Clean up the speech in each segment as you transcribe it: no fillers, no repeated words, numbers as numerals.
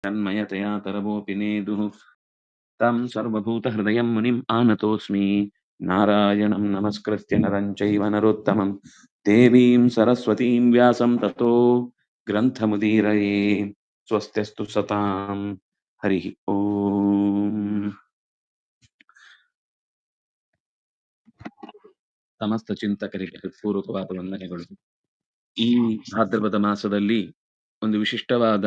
तन्मयतया तरवोऽपि नेदुः तं सर्वभूतहृदयं मुनिम् आनतोऽस्मि नारायणं नमस्कृत्य नरं चैव नरोत्तमं देवीं सरस्वतीं व्यासं ततो ग्रन्थमुदीरये स्वस्त्यस्तु सतां हरिः ओम् ಸಮಸ್ತ ಚಿಂತಕರಿಗೆ ಹೃತ್ಪೂರ್ವಕವಾದ ವಂದನೆಗಳು. ಈ ಭಾದ್ರಪದ ಮಾಸದಲ್ಲಿ ಒಂದು ವಿಶಿಷ್ಟವಾದ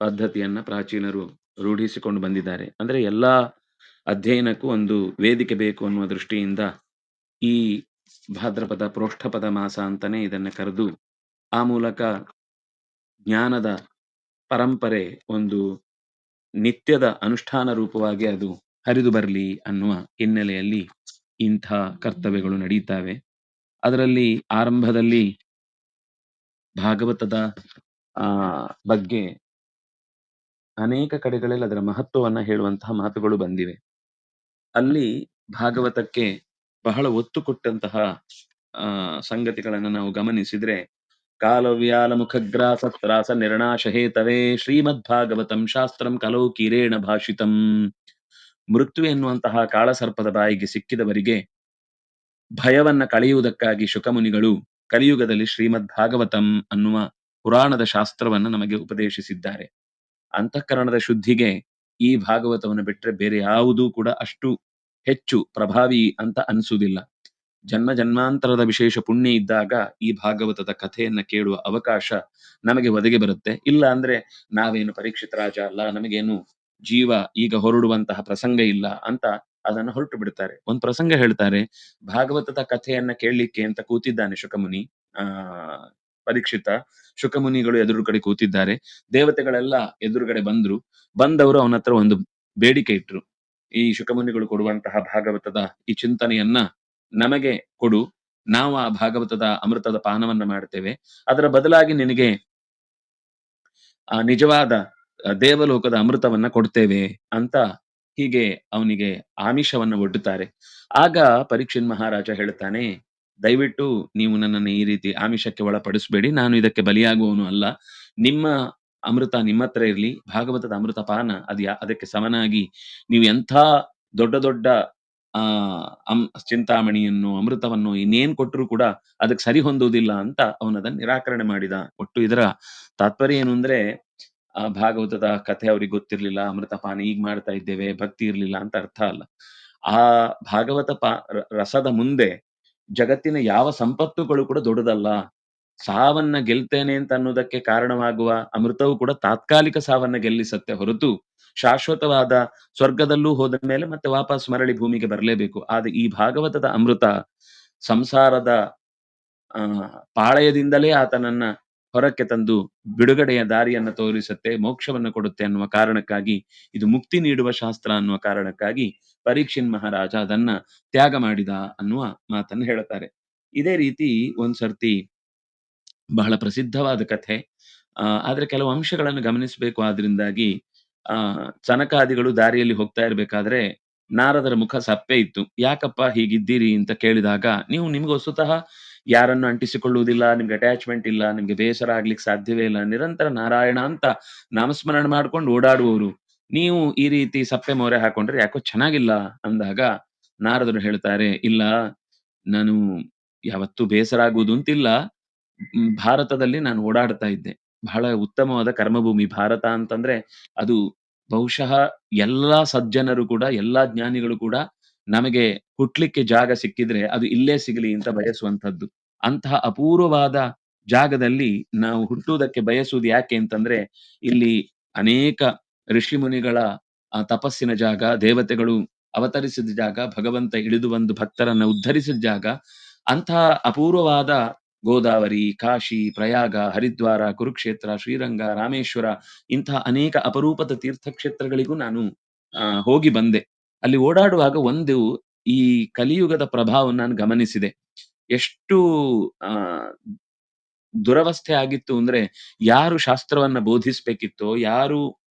ಪದ್ಧತಿಯನ್ನ ಪ್ರಾಚೀನರು ರೂಢಿಸಿಕೊಂಡು ಬಂದಿದ್ದಾರೆ. ಅಂದ್ರೆ ಎಲ್ಲಾ ಅಧ್ಯಯನಕ್ಕೂ ಒಂದು ವೇದಿಕೆ ಬೇಕು ಅನ್ನುವ ದೃಷ್ಟಿಯಿಂದ ಈ ಭಾದ್ರಪದ ಪ್ರೋಷ್ಠಪದ ಮಾಸ ಅಂತಾನೆ ಇದನ್ನ ಕರೆದು ಆ ಮೂಲಕ ಜ್ಞಾನದ ಪರಂಪರೆ ಒಂದು ನಿತ್ಯದ ಅನುಷ್ಠಾನ ರೂಪವಾಗಿ ಅದು ಹರಿದು ಬರಲಿ ಅನ್ನುವ ಹಿನ್ನೆಲೆಯಲ್ಲಿ ಇಂಥ ಕರ್ತವ್ಯಗಳು ನಡೀತಾವೆ. ಅದರಲ್ಲಿ ಆರಂಭದಲ್ಲಿ ಭಾಗವತದ ಬಗ್ಗೆ ಅನೇಕ ಕಡೆಗಳಲ್ಲಿ ಅದರ ಮಹತ್ವವನ್ನ ಹೇಳುವಂತಹ ಮಾತುಗಳು ಬಂದಿವೆ. ಅಲ್ಲಿ ಭಾಗವತಕ್ಕೆ ಬಹಳ ಒತ್ತು ಕೊಟ್ಟಂತಹ ಸಂಗತಿಗಳನ್ನು ನಾವು ಗಮನಿಸಿದ್ರೆ, ಕಾಲವ್ಯಾಲ ಮುಖಗ್ರಾಸ ತ್ರಾಸ ನಿರ್ಣಾಶ ಹೇತವೇ ಶ್ರೀಮದ್ಭಾಗವತಂ ಶಾಸ್ತ್ರಂ ಕಲೌ ಕಿರೇಣ ಭಾಷಿತಂ. ಮೃತ್ಯು ಎನ್ನುವಂತಹ ಕಾಳಸರ್ಪದ ಬಾಯಿಗೆ ಸಿಕ್ಕಿದವರಿಗೆ ಭಯವನ್ನ ಕಳೆಯುವುದಕ್ಕಾಗಿ ಶುಕಮುನಿಗಳು ಕಲಿಯುಗದಲ್ಲಿ ಶ್ರೀಮದ್ ಭಾಗವತಂ ಅನ್ನುವ ಪುರಾಣದ ಶಾಸ್ತ್ರವನ್ನ ನಮಗೆ ಉಪದೇಶಿಸಿದ್ದಾರೆ. ಅಂತಃಕರಣದ ಶುದ್ಧಿಗೆ ಈ ಭಾಗವತವನ್ನು ಬಿಟ್ಟರೆ ಬೇರೆ ಯಾವುದೂ ಕೂಡ ಅಷ್ಟು ಹೆಚ್ಚು ಪ್ರಭಾವಿ ಅಂತ ಅನಿಸುವುದಿಲ್ಲ. ಜನ್ಮ ಜನ್ಮಾಂತರದ ವಿಶೇಷ ಪುಣ್ಯ ಇದ್ದಾಗ ಈ ಭಾಗವತದ ಕಥೆಯನ್ನ ಕೇಳುವ ಅವಕಾಶ ನಮಗೆ ಒದಗಿ ಬರುತ್ತೆ. ಇಲ್ಲ ಅಂದ್ರೆ ನಾವೇನು ಪರೀಕ್ಷಿತ ರಾಜ ಅಲ್ಲ, ನಮಗೇನು ಜೀವ ಈಗ ಹೊರಡುವಂತಹ ಪ್ರಸಂಗ ಇಲ್ಲ ಅಂತ ಅದನ್ನು ಹೊರಟು ಬಿಡ್ತಾರೆ. ಒಂದು ಪ್ರಸಂಗ ಹೇಳ್ತಾರೆ. ಭಾಗವತದ ಕಥೆಯನ್ನ ಕೇಳಲಿಕ್ಕೆ ಅಂತ ಕೂತಿದ್ದಾನೆ ಶುಕಮುನಿ. ಪರೀಕ್ಷಿತ ಶುಕಮುನಿಗಳು ಎದುರುಗಡೆ ಕೂತಿದ್ದಾರೆ. ದೇವತೆಗಳೆಲ್ಲ ಎದುರುಗಡೆ ಬಂದವರು ಅವನ ಹತ್ರ ಒಂದು ಬೇಡಿಕೆ ಇಟ್ರು. ಈ ಶುಕಮುನಿಗಳು ಕೊಡುವಂತಹ ಭಾಗವತದ ಈ ಚಿಂತನೆಯನ್ನ ನಮಗೆ ಕೊಡು, ನಾವು ಆ ಭಾಗವತದ ಅಮೃತದ ಪಾನವನ್ನ ಮಾಡ್ತೇವೆ, ಅದರ ಬದಲಾಗಿ ನಿನಗೆ ಆ ನಿಜವಾದ ದೇವಲೋಕದ ಅಮೃತವನ್ನ ಕೊಡ್ತೇವೆ ಅಂತ ಹೀಗೆ ಅವನಿಗೆ ಆಮಿಷವನ್ನ ಒಡ್ಡುತ್ತಾರೆ. ಆಗ ಪರೀಕ್ಷಿತ್ ಮಹಾರಾಜ ಹೇಳ್ತಾನೆ, ದಯವಿಟ್ಟು ನೀವು ನನ್ನನ್ನು ಈ ರೀತಿ ಆಮಿಷಕ್ಕೆ ಒಳಪಡಿಸಬೇಡಿ, ನಾನು ಇದಕ್ಕೆ ಬಲಿಯಾಗುವವನು ಅಲ್ಲ. ನಿಮ್ಮ ಅಮೃತ ನಿಮ್ಮ ಹತ್ರ ಇರ್ಲಿ, ಭಾಗವತದ ಅಮೃತ ಪಾನ ಅದಕ್ಕೆ ಸಮನಾಗಿ ನೀವು ಎಂಥ ದೊಡ್ಡ ದೊಡ್ಡ ಚಿಂತಾಮಣಿಯನ್ನು ಅಮೃತವನ್ನು ಇನ್ನೇನ್ ಕೊಟ್ಟರು ಕೂಡ ಅದಕ್ಕೆ ಸರಿ ಹೊಂದುವುದಿಲ್ಲ ಅಂತ ಅವನದನ್ನ ನಿರಾಕರಣೆ ಮಾಡಿದ. ಒಟ್ಟು ಇದರ ತಾತ್ಪರ್ಯ ಏನು ಅಂದ್ರೆ, ಆ ಭಾಗವತದ ಕಥೆ ಅವ್ರಿಗೆ ಗೊತ್ತಿರ್ಲಿಲ್ಲ, ಅಮೃತ ಪಾನ ಈಗ ಮಾಡ್ತಾ ಇದ್ದೇವೆ, ಭಕ್ತಿ ಇರ್ಲಿಲ್ಲ ಅಂತ ಅರ್ಥ ಅಲ್ಲ. ಆ ಭಾಗವತ ರಸದ ಮುಂದೆ ಜಗತ್ತಿನ ಯಾವ ಸಂಪತ್ತುಗಳು ಕೂಡ ದೊಡ್ಡದಲ್ಲ. ಸಾವನ್ನ ಗೆಲ್ತೇನೆ ಅಂತ ಅನ್ನೋದಕ್ಕೆ ಕಾರಣವಾಗುವ ಅಮೃತವು ಕೂಡ ತಾತ್ಕಾಲಿಕ ಸಾವನ್ನ ಗೆಲ್ಲಿಸತ್ತೆ ಹೊರತು ಶಾಶ್ವತವಾದ ಸ್ವರ್ಗದಲ್ಲೂ ಹೋದ ಮೇಲೆ ಮತ್ತೆ ವಾಪಸ್ ಮರಳಿ ಭೂಮಿಗೆ ಬರಲೇಬೇಕು. ಆದ್ರೆ ಈ ಭಾಗವತದ ಅಮೃತ ಸಂಸಾರದ ಪಾಳಯದಿಂದಲೇ ಆತನನ್ನ ಹೊರಕ್ಕೆ ತಂದು ಬಿಡುಗಡೆಯ ದಾರಿಯನ್ನ ತೋರಿಸುತ್ತೆ, ಮೋಕ್ಷವನ್ನ ಕೊಡುತ್ತೆ ಅನ್ನುವ ಕಾರಣಕ್ಕಾಗಿ, ಇದು ಮುಕ್ತಿ ನೀಡುವ ಶಾಸ್ತ್ರ ಅನ್ನುವ ಕಾರಣಕ್ಕಾಗಿ ಪರೀಕ್ಷಿತ್ ಮಹಾರಾಜ ಅದನ್ನ ತ್ಯಾಗ ಮಾಡಿದ ಅನ್ನುವ ಮಾತನ್ನು ಹೇಳುತ್ತಾರೆ. ಇದೇ ರೀತಿ ಒಂದ್ಸರ್ತಿ ಬಹಳ ಪ್ರಸಿದ್ಧವಾದ ಕಥೆ. ಆದ್ರೆ ಕೆಲವು ಅಂಶಗಳನ್ನು ಗಮನಿಸಬೇಕು. ಆದ್ರಿಂದಾಗಿ ಸನಕಾದಿಗಳು ದಾರಿಯಲ್ಲಿ ಹೋಗ್ತಾ ಇರ್ಬೇಕಾದ್ರೆ ನಾರದರ ಮುಖ ಸಪ್ಪೆ ಇತ್ತು. ಯಾಕಪ್ಪ ಹೀಗಿದ್ದೀರಿ ಅಂತ ಕೇಳಿದಾಗ, ನೀವು ನಿಮ್ಗೆ ವಸ್ತುತಃ ಯಾರನ್ನು ಅಂಟಿಸಿಕೊಳ್ಳುವುದಿಲ್ಲ, ನಿಮ್ಗೆ ಅಟ್ಯಾಚ್ಮೆಂಟ್ ಇಲ್ಲ, ನಿಮ್ಗೆ ಬೇಸರ ಆಗ್ಲಿಕ್ಕೆ ಸಾಧ್ಯವೇ ಇಲ್ಲ, ನಿರಂತರ ನಾರಾಯಣ ಅಂತ ನಾಮಸ್ಮರಣೆ ಮಾಡ್ಕೊಂಡು ಓಡಾಡುವವರು, ನೀವು ಈ ರೀತಿ ಸಪ್ಪೆ ಮೋರೆ ಹಾಕೊಂಡ್ರೆ ಯಾಕೋ ಚೆನ್ನಾಗಿಲ್ಲ ಅಂದಾಗ ನಾರದರು ಹೇಳ್ತಾರೆ, ಇಲ್ಲ, ನಾನು ಯಾವತ್ತೂ ಬೇಸರ ಆಗುವುದು ಅಂತಿಲ್ಲ. ಭಾರತದಲ್ಲಿ ನಾನು ಓಡಾಡ್ತಾ ಇದ್ದೆ. ಬಹಳ ಉತ್ತಮವಾದ ಕರ್ಮಭೂಮಿ ಭಾರತ ಅಂತಂದ್ರೆ ಅದು ಬಹುಶಃ ಎಲ್ಲಾ ಸಜ್ಜನರು ಕೂಡ, ಎಲ್ಲಾ ಜ್ಞಾನಿಗಳು ಕೂಡ ನಮಗೆ ಹುಟ್ಲಿಕ್ಕೆ ಜಾಗ ಸಿಕ್ಕಿದ್ರೆ ಅದು ಇಲ್ಲೇ ಸಿಗಲಿ ಅಂತ ಬಯಸುವಂತದ್ದು. ಅಂತಹ ಅಪೂರ್ವವಾದ ಜಾಗದಲ್ಲಿ ನಾವು ಹುಟ್ಟುವುದಕ್ಕೆ ಬಯಸುವುದು ಯಾಕೆ ಅಂತಂದ್ರೆ, ಇಲ್ಲಿ ಅನೇಕ ಋಷಿ ಮುನಿಗಳ ತಪಸ್ಸಿನ ಜಾಗ, ದೇವತೆಗಳು ಅವತರಿಸಿದ ಜಾಗ, ಭಗವಂತ ಇಳಿದು ಬಂದು ಭಕ್ತರನ್ನ ಉದ್ಧರಿಸಿದ ಜಾಗ. ಅಂತಹ ಅಪೂರ್ವವಾದ ಗೋದಾವರಿ, ಕಾಶಿ, ಪ್ರಯಾಗ, ಹರಿದ್ವಾರ, ಕುರುಕ್ಷೇತ್ರ, ಶ್ರೀರಂಗ, ರಾಮೇಶ್ವರ ಇಂತಹ ಅನೇಕ ಅಪರೂಪದ ತೀರ್ಥಕ್ಷೇತ್ರಗಳಿಗೂ ನಾನು ಹೋಗಿ ಬಂದೆ. ಅಲ್ಲಿ ಓಡಾಡುವಾಗ ಒಂದು ಈ ಕಲಿಯುಗದ ಪ್ರಭಾವವನ್ನು ನಾನು ಗಮನಿಸಿದೆ. ಎಷ್ಟು ದುರವಸ್ಥೆ ಆಗಿತ್ತು ಅಂದ್ರೆ, ಯಾರು ಶಾಸ್ತ್ರವನ್ನ ಬೋಧಿಸ್ಬೇಕಿತ್ತೋ, ಯಾರು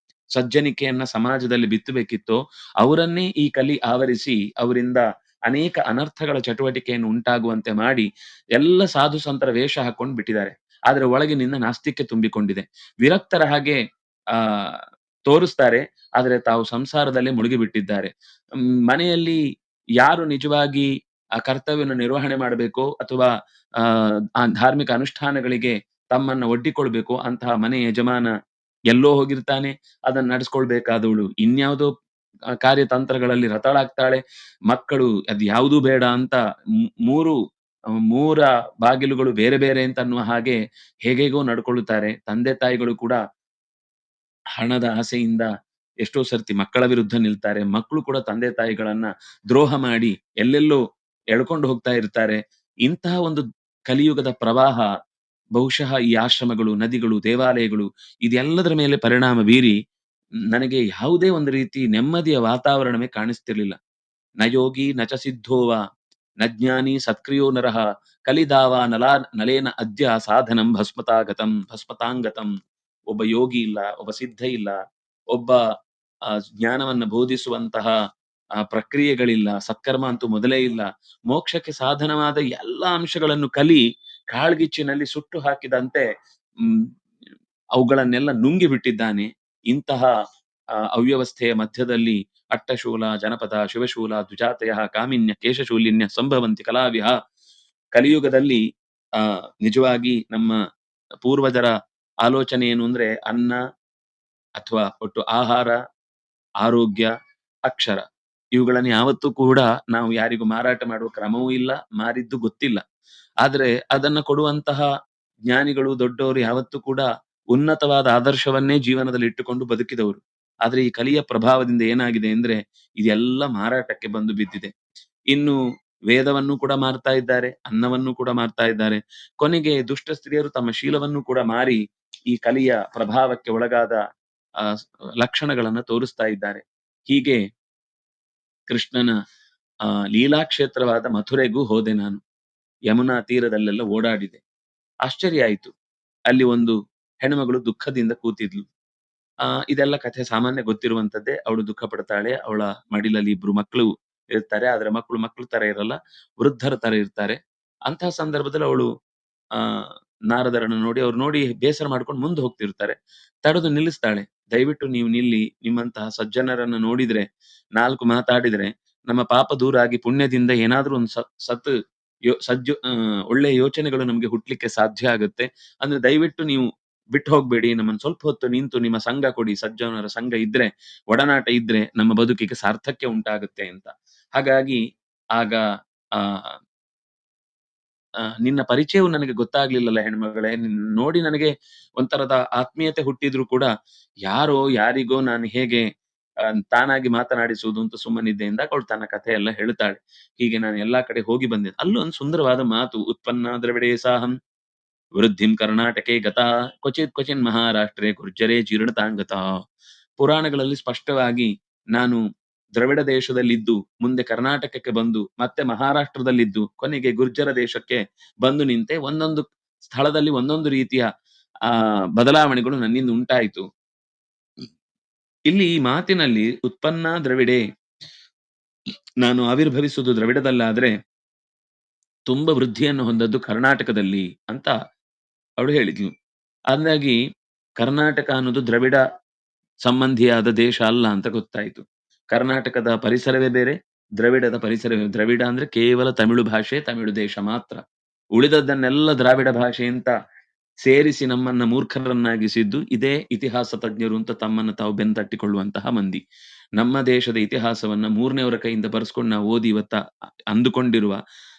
ಸಜ್ಜನಿಕೆಯನ್ನ ಸಮಾಜದಲ್ಲಿ ಬಿತ್ತಬೇಕಿತ್ತೋ ಅವರನ್ನೇ ಈ ಕಲಿ ಆವರಿಸಿ ಅವರಿಂದ ಅನೇಕ ಅನರ್ಥಗಳ ಚಟುವಟಿಕೆಯನ್ನು ಉಂಟಾಗುವಂತೆ ಮಾಡಿ ಎಲ್ಲ ಸಾಧು ಸಂತರ ವೇಷ ಹಾಕೊಂಡು ಬಿಟ್ಟಿದ್ದಾರೆ. ಆದ್ರೆ ಒಳಗಿನಿಂದ ನಾಸ್ತಿಕ್ಯ ತುಂಬಿಕೊಂಡಿದೆ. ವಿರಕ್ತರ ಹಾಗೆ ತೋರಿಸ್ತಾರೆ. ಆದರೆ ತಾವು ಸಂಸಾರದಲ್ಲೇ ಮುಳುಗಿಬಿಟ್ಟಿದ್ದಾರೆ. ಮನೆಯಲ್ಲಿ ಯಾರು ನಿಜವಾಗಿ ಆ ಕರ್ತವ್ಯವನ್ನು ನಿರ್ವಹಣೆ ಮಾಡಬೇಕೋ ಅಥವಾ ಆ ಧಾರ್ಮಿಕ ಅನುಷ್ಠಾನಗಳಿಗೆ ತಮ್ಮನ್ನ ಒಡ್ಡಿಕೊಳ್ಬೇಕೋ ಅಂತಹ ಮನೆ ಯಜಮಾನ ಎಲ್ಲೋ ಹೋಗಿರ್ತಾನೆ. ಅದನ್ನ ನಡೆಸ್ಕೊಳ್ಬೇಕಾದವಳು ಇನ್ಯಾವುದೋ ಕಾರ್ಯತಂತ್ರಗಳಲ್ಲಿ ರತಳಾಗ್ತಾಳೆ. ಮಕ್ಕಳು ಅದ್ಯಾವುದೂ ಬೇಡ ಅಂತ ಮೂರು ಮೂರ ಬಾಗಿಲುಗಳು ಬೇರೆ ಬೇರೆ ಅಂತ ಅನ್ನುವ ಹಾಗೆ ಹೇಗೇಗೋ ನಡ್ಕೊಳ್ಳುತ್ತಾರೆ. ತಂದೆ ತಾಯಿಗಳು ಕೂಡ ಹಣದ ಆಸೆಯಿಂದ ಎಷ್ಟೋ ಸರ್ತಿ ಮಕ್ಕಳ ವಿರುದ್ಧ ನಿಲ್ತಾರೆ. ಮಕ್ಕಳು ಕೂಡ ತಂದೆ ತಾಯಿಗಳನ್ನ ದ್ರೋಹ ಮಾಡಿ ಎಲ್ಲೆಲ್ಲೋ ಎಳ್ಕೊಂಡು ಹೋಗ್ತಾ ಇರ್ತಾರೆ. ಇಂತಹ ಒಂದು ಕಲಿಯುಗದ ಪ್ರವಾಹ ಬಹುಶಃ ಈ ಆಶ್ರಮಗಳು, ನದಿಗಳು, ದೇವಾಲಯಗಳು ಇದೆಲ್ಲದರ ಮೇಲೆ ಪರಿಣಾಮ ಬೀರಿ ನನಗೆ ಯಾವುದೇ ಒಂದು ರೀತಿ ನೆಮ್ಮದಿಯ ವಾತಾವರಣವೇ ಕಾಣಿಸ್ತಿರ್ಲಿಲ್ಲ. ನ ಯೋಗಿ ನ ಚ ಸಿದ್ಧೋವ ನ ಜ್ಞಾನಿ ಸತ್ಕ್ರಿಯೋ ನರಃ ಕಲಿದಾವ ನಲೇನ ಅದ್ಯ ಸಾಧನಂ ಭಸ್ಮತಾಂಗತಂ. ಒಬ್ಬ ಯೋಗಿ ಇಲ್ಲ, ಒಬ್ಬ ಸಿದ್ಧ ಇಲ್ಲ, ಒಬ್ಬ ಜ್ಞಾನವನ್ನ ಬೋಧಿಸುವಂತಹ ಪ್ರಕ್ರಿಯೆಗಳಿಲ್ಲ, ಸತ್ಕರ್ಮ ಅಂತೂ ಮೊದಲೇ ಇಲ್ಲ. ಮೋಕ್ಷಕ್ಕೆ ಸಾಧನವಾದ ಎಲ್ಲಾ ಅಂಶಗಳನ್ನು ಕಲಿ ಕಾಳ್ಗಿಚ್ಚಿನಲ್ಲಿ ಸುಟ್ಟು ಹಾಕಿದಂತೆ ಹ್ಮ್ ಅವುಗಳನ್ನೆಲ್ಲ ನುಂಗಿ ಬಿಟ್ಟಿದ್ದಾನೆ. ಇಂತಹ ಅವ್ಯವಸ್ಥೆಯ ಮಧ್ಯದಲ್ಲಿ ಅಟ್ಟಶೂಲ ಜನಪದ ಶಿವಶೂಲ ದ್ವಿಜಾತಯ ಕಾಮಿನ್ಯ ಕೇಶಶೂಲಿನ್ಯ ಸಂಭವಂತಿ ಕಲಾವಿಹ. ಕಲಿಯುಗದಲ್ಲಿ ನಿಜವಾಗಿ ನಮ್ಮ ಪೂರ್ವಜರ ಆಲೋಚನೆ ಏನು ಅಂದ್ರೆ ಅನ್ನ ಅಥವಾ ಒಟ್ಟು ಆಹಾರ, ಆರೋಗ್ಯ, ಅಕ್ಷರ ಇವುಗಳನ್ನು ಯಾವತ್ತೂ ಕೂಡ ನಾವು ಯಾರಿಗೂ ಮಾರಾಟ ಮಾಡುವ ಕ್ರಮವೂ ಇಲ್ಲ, ಮಾರಿದ್ದು ಗೊತ್ತಿಲ್ಲ. ಆದ್ರೆ ಅದನ್ನ ಕೊಡುವಂತಹ ಜ್ಞಾನಿಗಳು ದೊಡ್ಡವರು ಯಾವತ್ತೂ ಕೂಡ ಉನ್ನತವಾದ ಆದರ್ಶವನ್ನೇ ಜೀವನದಲ್ಲಿ ಇಟ್ಟುಕೊಂಡು ಬದುಕಿದವರು. ಆದ್ರೆ ಈ ಕಲಿಯ ಪ್ರಭಾವದಿಂದ ಏನಾಗಿದೆ ಅಂದ್ರೆ ಇದೆಲ್ಲ ಮಾರಾಟಕ್ಕೆ ಬಂದು ಬಿದ್ದಿದೆ. ಇನ್ನು ವೇದವನ್ನು ಕೂಡ ಮಾರ್ತಾ ಇದ್ದಾರೆ, ಅನ್ನವನ್ನು ಕೂಡ ಮಾರ್ತಾ ಇದ್ದಾರೆ. ಕೊನೆಗೆ ದುಷ್ಟ ಸ್ತ್ರೀಯರು ತಮ್ಮ ಶೀಲವನ್ನು ಕೂಡ ಮಾರಿ ಈ ಕಲಿಯ ಪ್ರಭಾವಕ್ಕೆ ಒಳಗಾದ ಲಕ್ಷಣಗಳನ್ನ ತೋರಿಸ್ತಾ ಇದ್ದಾರೆ. ಹೀಗೆ ಕೃಷ್ಣನ ಲೀಲಾಕ್ಷೇತ್ರವಾದ ಮಥುರೆಗೂ ಹೋದೆ ನಾನು. ಯಮುನಾ ತೀರದಲ್ಲೆಲ್ಲ ಓಡಾಡಿದೆ. ಆಶ್ಚರ್ಯ ಆಯ್ತು. ಅಲ್ಲಿ ಒಂದು ಹೆಣ್ಮಗಳು ದುಃಖದಿಂದ ಕೂತಿದ್ಲು. ಇದೆಲ್ಲ ಕಥೆ ಸಾಮಾನ್ಯ ಗೊತ್ತಿರುವಂತದ್ದೇ. ಅವಳು ದುಃಖ ಪಡ್ತಾಳೆ. ಅವಳ ಮಡಿಲಲ್ಲಿ ಇಬ್ರು ಮಕ್ಕಳು ಇರ್ತಾರೆ. ಆದ್ರೆ ಮಕ್ಕಳು ತರ ಇರಲ್ಲ, ವೃದ್ಧರ ತರ ಇರ್ತಾರೆ. ಅಂತಹ ಸಂದರ್ಭದಲ್ಲಿ ಅವಳು ಆ ನಾರದರನ್ನು ನೋಡಿ ಅವ್ರು ನೋಡಿ ಬೇಸರ ಮಾಡ್ಕೊಂಡು ಮುಂದೆ ಹೋಗ್ತಿರ್ತಾರೆ. ತಡೆದು ನಿಲ್ಲಿಸ್ತಾಳೆ. ದಯವಿಟ್ಟು ನೀವು ನಿಲ್ಲಿ, ನಿಮ್ಮಂತಹ ಸಜ್ಜನರನ್ನ ನೋಡಿದ್ರೆ, 4 ಮಾತಾಡಿದ್ರೆ ನಮ್ಮ ಪಾಪ ದೂರ ಆಗಿ ಪುಣ್ಯದಿಂದ ಏನಾದ್ರೂ ಒಂದು ಸಜ್ಜು ಒಳ್ಳೆ ಯೋಚನೆಗಳು ನಮ್ಗೆ ಹುಟ್ಲಿಕ್ಕೆ ಸಾಧ್ಯ ಆಗುತ್ತೆ. ಅಂದ್ರೆ ದಯವಿಟ್ಟು ನೀವು ಬಿಟ್ಟು ಹೋಗ್ಬೇಡಿ, ನಮ್ಮನ್ನು ಸ್ವಲ್ಪ ಹೊತ್ತು ನಿಂತು ನಿಮ್ಮ ಸಂಘ ಕೊಡಿ. ಸಜ್ಜನರ ಸಂಘ ಇದ್ರೆ, ಒಡನಾಟ ಇದ್ರೆ ನಮ್ಮ ಬದುಕಿಗೆ ಸಾರ್ಥಕ್ಯ ಉಂಟಾಗುತ್ತೆ ಅಂತ. ಹಾಗಾಗಿ ಆಗ ಆ ನಿನ್ನ ಪರಿಚಯವು ನನಗೆ ಗೊತ್ತಾಗ್ಲಿಲ್ಲಲ್ಲ ಹೆಣ್ಮಗಳೇ. ನೋಡಿ ನನಗೆ ಒಂಥರದ ಆತ್ಮೀಯತೆ ಹುಟ್ಟಿದ್ರು ಕೂಡ ಯಾರೋ ಯಾರಿಗೋ ನಾನು ಹೇಗೆ ತಾನಾಗಿ ಮಾತನಾಡಿಸುವುದು ಅಂತ ಸುಮ್ಮನಿದ್ದೆ ಎಂದಾಗ ಅವಳು ತನ್ನ ಕಥೆ ಎಲ್ಲ ಹೇಳ್ತಾಳೆ. ಹೀಗೆ ನಾನು ಎಲ್ಲಾ ಕಡೆ ಹೋಗಿ ಬಂದೆ. ಅಲ್ಲೂ ಒಂದು ಸುಂದರವಾದ ಮಾತು, ಉತ್ಪನ್ನ ದ್ರವಿಡೇ ಸಾಹಂ ವೃದ್ಧಿಂ ಕರ್ನಾಟಕೆ ಗತಾ ಕ್ವಚಿನ್ ಮಹಾರಾಷ್ಟ್ರೇ ಗುರ್ಜರೇ ಜೀರ್ಣತಾಂಗತಾ. ಪುರಾಣಗಳಲ್ಲಿ ಸ್ಪಷ್ಟವಾಗಿ ನಾನು ದ್ರವಿಡ ದೇಶದಲ್ಲಿದ್ದು ಮುಂದೆ ಕರ್ನಾಟಕಕ್ಕೆ ಬಂದು ಮತ್ತೆ ಮಹಾರಾಷ್ಟ್ರದಲ್ಲಿದ್ದು ಕೊನೆಗೆ ಗುರ್ಜರ ದೇಶಕ್ಕೆ ಬಂದು ನಿಂತೆ. ಒಂದೊಂದು ಸ್ಥಳದಲ್ಲಿ ಒಂದೊಂದು ರೀತಿಯ ಬದಲಾವಣೆಗಳು ನನ್ನಿಂದ ಉಂಟಾಯಿತು. ಇಲ್ಲಿ ಈ ಮಾತಿನಲ್ಲಿ ಉತ್ಪನ್ನ ದ್ರವಿಡೆ, ನಾನು ಆವಿರ್ಭವಿಸುವುದು ದ್ರವಿಡದಲ್ಲಾದ್ರೆ ತುಂಬಾ ವೃದ್ಧಿಯನ್ನು ಹೊಂದದ್ದು ಕರ್ನಾಟಕದಲ್ಲಿ ಅಂತ ಅವಳು ಹೇಳಿದ್ಲು. ಹಾಗಾಗಿ ಕರ್ನಾಟಕ ಅನ್ನೋದು ದ್ರವಿಡ ಸಂಬಂಧಿಯಾದ ದೇಶ ಅಲ್ಲ ಅಂತ ಗೊತ್ತಾಯ್ತು. ಕರ್ನಾಟಕದ ಪರಿಸರವೇ ಬೇರೆ, ದ್ರವಿಡದ ಪರಿಸರವೇ. ದ್ರವಿಡ ಅಂದ್ರೆ ಕೇವಲ ತಮಿಳು ಭಾಷೆ, ತಮಿಳು ದೇಶ ಮಾತ್ರ. ಉಳಿದದ್ದನ್ನೆಲ್ಲ ದ್ರಾವಿಡ ಭಾಷೆ ಅಂತ ಸೇರಿಸಿ ನಮ್ಮನ್ನ ಮೂರ್ಖರನ್ನಾಗಿಸಿದ್ದು ಇದೇ ಇತಿಹಾಸ ತಜ್ಞರು ಅಂತ ತಮ್ಮನ್ನು ತಾವು ಬೆಂತಟ್ಟಿಕೊಳ್ಳುವಂತಹ ಮಂದಿ. ನಮ್ಮ ದೇಶದ ಇತಿಹಾಸವನ್ನ 3ನೇವರ ಕೈಯಿಂದ ಬರ್ಸ್ಕೊಂಡು ನಾವು ಓದಿ ಇವತ್ತ ಅಂದುಕೊಂಡಿರುವ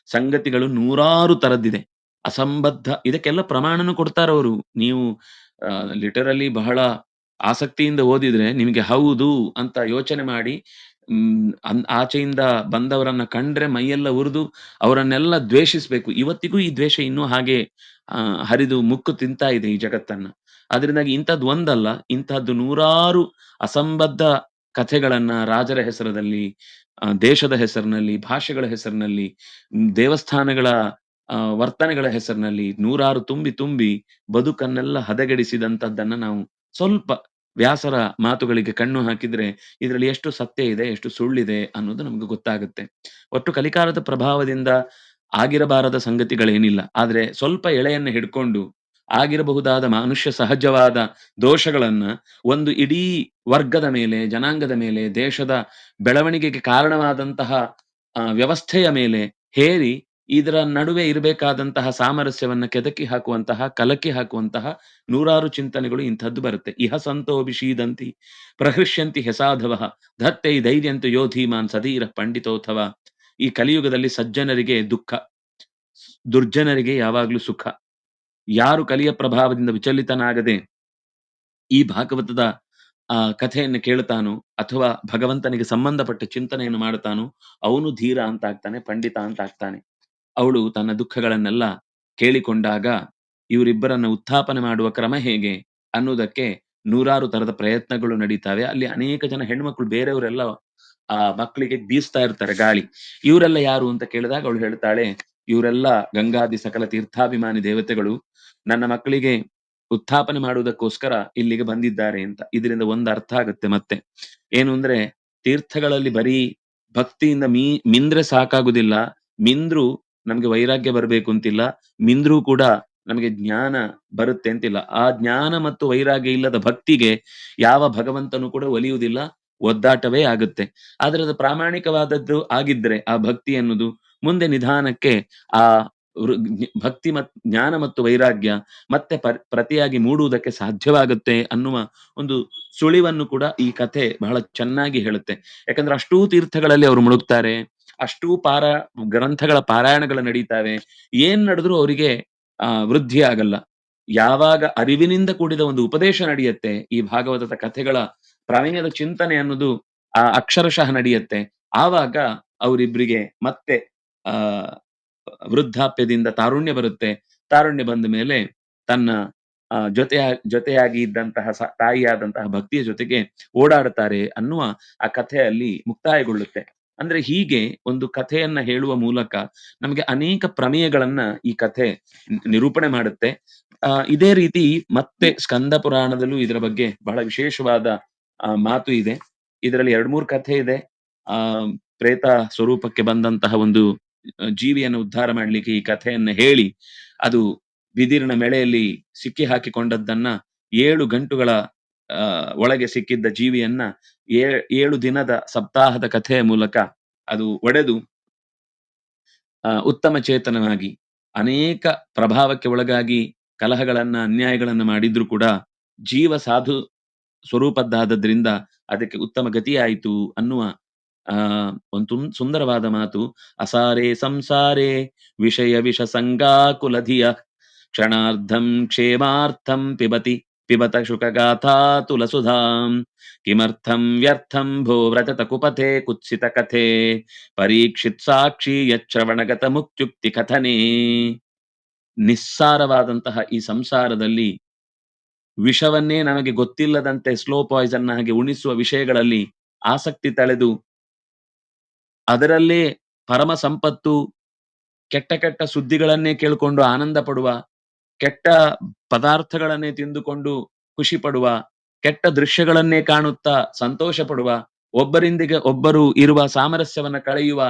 ಸಂಗತಿಗಳು ನೂರಾರು ತರದ್ದಿದೆ. ಅಸಂಬದ್ಧ ಇದಕ್ಕೆಲ್ಲ ಪ್ರಮಾಣನೂ ಕೊಡ್ತಾರವರು. ನೀವು ಲಿಟರಲಿ ಬಹಳ ಆಸಕ್ತಿಯಿಂದ ಓದಿದ್ರೆ ನಿಮಗೆ ಹೌದು ಅಂತ ಯೋಚನೆ ಮಾಡಿ ಆಚೆಯಿಂದ ಬಂದವರನ್ನ ಕಂಡ್ರೆ ಮೈಯೆಲ್ಲ ಉರಿದು ಅವರನ್ನೆಲ್ಲ ದ್ವೇಷಿಸ್ಬೇಕು. ಇವತ್ತಿಗೂ ಈ ದ್ವೇಷ ಇನ್ನೂ ಹಾಗೆ ಹರಿದು ಮುಕ್ಕು ತಿಂತಾ ಇದೆ ಈ ಜಗತ್ತನ್ನ. ಅದರಿಂದಾಗಿ ಇಂಥದ್ದು ಒಂದಲ್ಲ, ಇಂತಹದ್ದು ನೂರಾರು ಅಸಂಬದ್ಧ ಕಥೆಗಳನ್ನ ರಾಜರ ಹೆಸರಲ್ಲಿ, ದೇಶದ ಹೆಸರಿನಲ್ಲಿ, ಭಾಷೆಗಳ ಹೆಸರಿನಲ್ಲಿ, ದೇವಸ್ಥಾನಗಳ ವರ್ತನೆಗಳ ಹೆಸರಿನಲ್ಲಿ ನೂರಾರು ತುಂಬಿ ಬದುಕನ್ನೆಲ್ಲ ಹದಗೆಡಿಸಿದಂತದ್ದನ್ನ ನಾವು ಸ್ವಲ್ಪ ವ್ಯಾಸರ ಮಾತುಗಳಿಗೆ ಕಣ್ಣು ಹಾಕಿದ್ರೆ ಇದರಲ್ಲಿ ಎಷ್ಟು ಸತ್ಯ ಇದೆ, ಎಷ್ಟು ಸುಳ್ಳಿದೆ ಅನ್ನೋದು ನಮ್ಗೆ ಗೊತ್ತಾಗುತ್ತೆ. ಒಟ್ಟು ಕಲಿಕಾಲದ ಪ್ರಭಾವದಿಂದ ಆಗಿರಬಾರದ ಸಂಗತಿಗಳೇನಿಲ್ಲ. ಆದ್ರೆ ಸ್ವಲ್ಪ ಎಳೆಯನ್ನು ಹಿಡ್ಕೊಂಡು ಆಗಿರಬಹುದಾದ ಮನುಷ್ಯ ಸಹಜವಾದ ದೋಷಗಳನ್ನ ಒಂದು ಇಡೀ ವರ್ಗದ ಮೇಲೆ, ಜನಾಂಗದ ಮೇಲೆ, ದೇಶದ ಬೆಳವಣಿಗೆಗೆ ಕಾರಣವಾದಂತಹ ವ್ಯವಸ್ಥೆಯ ಮೇಲೆ ಹೇರಿ ಇದರ ನಡುವೆ ಇರಬೇಕಾದಂತಹ ಸಾಮರಸ್ಯವನ್ನ ಕೆದಕಿ ಹಾಕುವಂತಹ, ಕಲಕಿ ಹಾಕುವಂತಹ ನೂರಾರು ಚಿಂತನೆಗಳು ಇಂಥದ್ದು ಬರುತ್ತೆ. ಇಹ ಸಂತೋ ವಿಷೀದಂತಿ ಪ್ರಹೃಷ್ಯಂತಿ ಹೆಸಾಧವಃ ಧತ್ತೈ ಧೈರ್ಯಂತು ಯೋಧೀಮಾನ್ ಸಧೀರ ಪಂಡಿತೋಥವ. ಈ ಕಲಿಯುಗದಲ್ಲಿ ಸಜ್ಜನರಿಗೆ ದುಃಖ, ದುರ್ಜನರಿಗೆ ಯಾವಾಗ್ಲೂ ಸುಖ. ಯಾರು ಕಲಿಯ ಪ್ರಭಾವದಿಂದ ವಿಚಲಿತನಾಗದೆ ಈ ಭಾಗವತದ ಕಥೆಯನ್ನು ಕೇಳ್ತಾನೋ ಅಥವಾ ಭಗವಂತನಿಗೆ ಸಂಬಂಧಪಟ್ಟ ಚಿಂತನೆಯನ್ನು ಮಾಡ್ತಾನೋ ಅವನು ಧೀರ ಅಂತ ಆಗ್ತಾನೆ, ಪಂಡಿತ ಅಂತ ಆಗ್ತಾನೆ. ಅವಳು ತನ್ನ ದುಃಖಗಳನ್ನೆಲ್ಲ ಕೇಳಿಕೊಂಡಾಗ ಇವರಿಬ್ಬರನ್ನ ಉತ್ಥಾಪನೆ ಮಾಡುವ ಕ್ರಮ ಹೇಗೆ ಅನ್ನುವುದಕ್ಕೆ ನೂರಾರು ತರದ ಪ್ರಯತ್ನಗಳು ನಡೀತಾವೆ. ಅಲ್ಲಿ ಅನೇಕ ಜನ ಹೆಣ್ಮಕ್ಳು ಬೇರೆಯವರೆಲ್ಲ ಆ ಮಕ್ಕಳಿಗೆ ಬೀಸ್ತಾ ಇರ್ತಾರೆ ಗಾಳಿ. ಇವರೆಲ್ಲ ಯಾರು ಅಂತ ಕೇಳಿದಾಗ ಅವಳು ಹೇಳ್ತಾಳೆ, ಇವರೆಲ್ಲ ಗಂಗಾದಿ ಸಕಲ ತೀರ್ಥಾಭಿಮಾನಿ ದೇವತೆಗಳು ನನ್ನ ಮಕ್ಕಳಿಗೆ ಉತ್ಥಾಪನೆ ಮಾಡುವುದಕ್ಕೋಸ್ಕರ ಇಲ್ಲಿಗೆ ಬಂದಿದ್ದಾರೆ ಅಂತ. ಇದರಿಂದ ಒಂದು ಅರ್ಥ ಆಗುತ್ತೆ ಮತ್ತೆ ಏನು ಅಂದ್ರೆ, ತೀರ್ಥಗಳಲ್ಲಿ ಬರೀ ಭಕ್ತಿಯಿಂದ ಮಿಂದ್ರೆ ಸಾಕಾಗುದಿಲ್ಲ. ಮಿಂದ್ರು ನಮ್ಗೆ ವೈರಾಗ್ಯ ಬರಬೇಕು ಅಂತಿಲ್ಲ, ಮಿಂದ್ರೂ ಕೂಡ ನಮಗೆ ಜ್ಞಾನ ಬರುತ್ತೆ ಅಂತಿಲ್ಲ. ಆ ಜ್ಞಾನ ಮತ್ತು ವೈರಾಗ್ಯ ಇಲ್ಲದ ಭಕ್ತಿಗೆ ಯಾವ ಭಗವಂತನು ಕೂಡ ಒಲಿಯುವುದಿಲ್ಲ, ಒದ್ದಾಟವೇ ಆಗುತ್ತೆ. ಆದ್ರೆ ಅದು ಪ್ರಾಮಾಣಿಕವಾದದ್ದು ಆಗಿದ್ರೆ ಆ ಭಕ್ತಿ ಅನ್ನೋದು ಮುಂದೆ ನಿಧಾನಕ್ಕೆ ಆ ಭಕ್ತಿ ಜ್ಞಾನ ಮತ್ತು ವೈರಾಗ್ಯ ಮತ್ತೆ ಪ್ರತಿಯಾಗಿ ಮೂಡುವುದಕ್ಕೆ ಸಾಧ್ಯವಾಗುತ್ತೆ ಅನ್ನುವ ಒಂದು ಸುಳಿವನ್ನು ಕೂಡ ಈ ಕಥೆ ಬಹಳ ಚೆನ್ನಾಗಿ ಹೇಳುತ್ತೆ. ಯಾಕಂದ್ರೆ ಅಷ್ಟೂ ತೀರ್ಥಗಳಲ್ಲಿ ಅವರು ಮುಳುಗ್ತಾರೆ, ಅಷ್ಟೂ ಗ್ರಂಥಗಳ ಪಾರಾಯಣಗಳು ನಡೀತಾವೆ, ಏನ್ ನಡೆದ್ರೂ ಅವರಿಗೆ ವೃದ್ಧಿ ಆಗಲ್ಲ. ಯಾವಾಗ ಅರಿವಿನಿಂದ ಕೂಡಿದ ಒಂದು ಉಪದೇಶ ನಡೆಯುತ್ತೆ, ಈ ಭಾಗವತದ ಕಥೆಗಳ ಪ್ರಮೇಯದ ಚಿಂತನೆ ಅನ್ನೋದು ಅಕ್ಷರಶಃ ನಡೆಯುತ್ತೆ, ಆವಾಗ ಅವರಿಬ್ಬರಿಗೆ ಮತ್ತೆ ವೃದ್ಧಾಪ್ಯದಿಂದ ತಾರುಣ್ಯ ಬರುತ್ತೆ. ತಾರುಣ್ಯ ಬಂದ ಮೇಲೆ ತನ್ನ ಜೊತೆಯಾಗಿ ಇದ್ದಂತಹ ತಾಯಿಯಾದಂತಹ ಭಕ್ತಿಯ ಜೊತೆಗೆ ಓಡಾಡ್ತಾರೆ ಅನ್ನುವ ಆ ಕಥೆಯಲ್ಲಿ ಮುಕ್ತಾಯಗೊಳ್ಳುತ್ತೆ. ಅಂದ್ರೆ ಹೀಗೆ ಒಂದು ಕಥೆಯನ್ನ ಹೇಳುವ ಮೂಲಕ ನಮಗೆ ಅನೇಕ ಪ್ರಮೇಯಗಳನ್ನ ಈ ಕಥೆ ನಿರೂಪಣೆ ಮಾಡುತ್ತೆ. ಇದೇ ರೀತಿ ಮತ್ತೆ ಸ್ಕಂದ ಪುರಾಣದಲ್ಲೂ ಇದರ ಬಗ್ಗೆ ಬಹಳ ವಿಶೇಷವಾದ ಮಾತು ಇದೆ. ಇದರಲ್ಲಿ 2-3 ಕಥೆ ಇದೆ. ಪ್ರೇತ ಸ್ವರೂಪಕ್ಕೆ ಬಂದಂತಹ ಒಂದು ಜೀವಿಯನ್ನು ಉದ್ಧಾರ ಮಾಡ್ಲಿಕ್ಕೆ ಈ ಕಥೆಯನ್ನ ಹೇಳಿ, ಅದು ಬಿದಿರಿನ ಮೆಳೆಯಲ್ಲಿ ಸಿಕ್ಕಿ ಹಾಕಿಕೊಂಡದ್ದನ್ನ 7 ಗಂಟುಗಳ ಒಳಗೆ ಸಿಕ್ಕಿದ್ದ ಜೀವಿಯನ್ನ 7 ದಿನದ ಸಪ್ತಾಹದ ಕಥೆಯ ಮೂಲಕ ಅದು ಒಡೆದು ಉತ್ತಮ ಚೇತನವಾಗಿ ಅನೇಕ ಪ್ರಭಾವಕ್ಕೆ ಒಳಗಾಗಿ ಕಲಹಗಳನ್ನ ಅನ್ಯಾಯಗಳನ್ನ ಮಾಡಿದ್ರು ಕೂಡ ಜೀವ ಸಾಧು ಸ್ವರೂಪದ್ದಾದದ್ರಿಂದ ಅದಕ್ಕೆ ಉತ್ತಮ ಗತಿಯಾಯಿತು ಅನ್ನುವ ಒಂದು ಸುಂದರವಾದ ಮಾತು. ಅಸಾರೇ ಸಂಸಾರೇ ವಿಷಯ ವಿಷ ಸಂಗಾಕುಲಧಿಯ ಕ್ಷಣಾರ್ಧಂ ಕ್ಷೇಮಾರ್ಥಂ ಪಿಬತ ಶುಕಗಾಥಾ ತುಲಸುಧಾಂ ಕಿಮರ್ಥಂ ವ್ಯರ್ಥಂ ಭೋ ವ್ರಜತ ಕುಪಥೆ ಕುತ್ಸಿತ ಕಥೆ ಪರೀಕ್ಷಿತ್ ಸಾಕ್ಷಿ ಯಚ್ರವಣಗತ ಮುಕ್ತ್ಯುಕ್ತಿ ಕಥನೆ. ನಿಸ್ಸಾರವಾದಂತಹ ಈ ಸಂಸಾರದಲ್ಲಿ ವಿಷವನ್ನೇ ನಮಗೆ ಗೊತ್ತಿಲ್ಲದಂತೆ ಸ್ಲೋ ಪಾಯ್ಸನ್ ಹಾಗೆ ಉಣಿಸುವ ವಿಷಯಗಳಲ್ಲಿ ಆಸಕ್ತಿ ತಳೆದು ಅದರಲ್ಲೇ ಪರಮ ಸಂಪತ್ತು, ಕೆಟ್ಟ ಕೆಟ್ಟ ಸುದ್ದಿಗಳನ್ನೇ ಕೇಳಿಕೊಂಡು ಆನಂದ ಪಡುವ, ಕೆಟ್ಟ ಪದಾರ್ಥಗಳನ್ನೇ ತಿಂದುಕೊಂಡು ಖುಷಿ ಪಡುವ, ಕೆಟ್ಟ ದೃಶ್ಯಗಳನ್ನೇ ಕಾಣುತ್ತಾ ಸಂತೋಷ ಪಡುವ, ಒಬ್ಬರಿಂದಿಗೆ ಒಬ್ಬರು ಇರುವ ಸಾಮರಸ್ಯವನ್ನ ಕಳೆಯುವ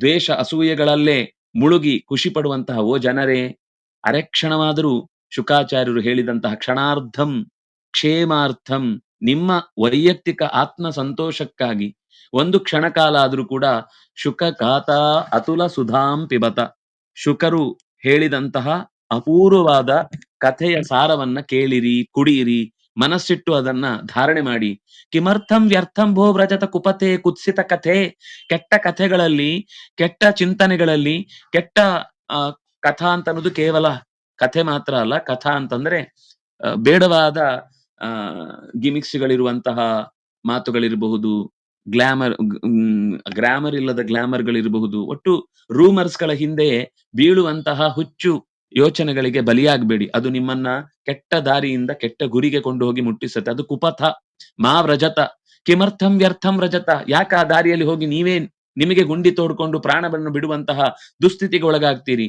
ದ್ವೇಷ ಅಸೂಯೆಗಳಲ್ಲೇ ಮುಳುಗಿ ಖುಷಿ ಪಡುವಂತಹ ಓ ಜನರೇ, ಅರೆಕ್ಷಣವಾದರೂ ಶುಕಾಚಾರ್ಯರು ಹೇಳಿದಂತಹ ಕ್ಷಣಾರ್ಧಂ ಕ್ಷೇಮಾರ್ಥಂ, ನಿಮ್ಮ ವೈಯಕ್ತಿಕ ಆತ್ಮ ಸಂತೋಷಕ್ಕಾಗಿ ಒಂದು ಕ್ಷಣ ಕಾಲ ಆದ್ರೂ ಕೂಡ ಶುಕ ಗಾಥಾ ಅತುಲ ಸುಧಾಂ ಪಿಬತ, ಶುಕರು ಹೇಳಿದಂತಹ ಅಪೂರ್ವವಾದ ಕಥೆಯ ಸಾರವನ್ನ ಕೇಳಿರಿ, ಕುಡಿಯಿರಿ, ಮನಸ್ಸಿಟ್ಟು ಅದನ್ನ ಧಾರಣೆ ಮಾಡಿ. ಕಿಮರ್ಥಂ ವ್ಯರ್ಥಂ ಭೋ ವ್ರಜತ ಕುಪತೆ ಕುತ್ಸಿತ ಕಥೆ, ಕೆಟ್ಟ ಕಥೆಗಳಲ್ಲಿ, ಕೆಟ್ಟ ಚಿಂತನೆಗಳಲ್ಲಿ, ಕೆಟ್ಟ ಕಥಾ ಅಂತ ಅನ್ನೋದು ಕೇವಲ ಕಥೆ ಮಾತ್ರ ಅಲ್ಲ. ಕಥಾ ಅಂತಂದ್ರೆ ಬೇಡವಾದ ಗಿಮಿಕ್ಸ್ಗಳಿರುವಂತಹ ಮಾತುಗಳಿರಬಹುದು, ಗ್ರಾಮರ್ ಇಲ್ಲದ ಗ್ಲಾಮರ್ಗಳಿರಬಹುದು, ಒಟ್ಟು ರೂಮರ್ಸ್ ಗಳ ಹಿಂದೆ ಬೀಳುವಂತಹ ಹುಚ್ಚು ಯೋಚನೆಗಳಿಗೆ ಬಲಿಯಾಗಬೇಡಿ. ಅದು ನಿಮ್ಮನ್ನ ಕೆಟ್ಟ ದಾರಿಯಿಂದ ಕೆಟ್ಟ ಗುರಿಗೆ ಕೊಂಡು ಹೋಗಿ ಮುಟ್ಟಿಸುತ್ತೆ. ಅದು ಕುಪಥ ಮಾ ವ್ರಜತ. ಕಿಮರ್ಥಂ ವ್ಯರ್ಥಂ ವ್ರಜತ, ಯಾಕ ಆ ದಾರಿಯಲ್ಲಿ ಹೋಗಿ ನಿಮಗೆ ಗುಂಡಿ ತೋಡ್ಕೊಂಡು ಪ್ರಾಣವನ್ನು ಬಿಡುವಂತಹ ದುಸ್ಥಿತಿಗೆ ಒಳಗಾಗ್ತೀರಿ.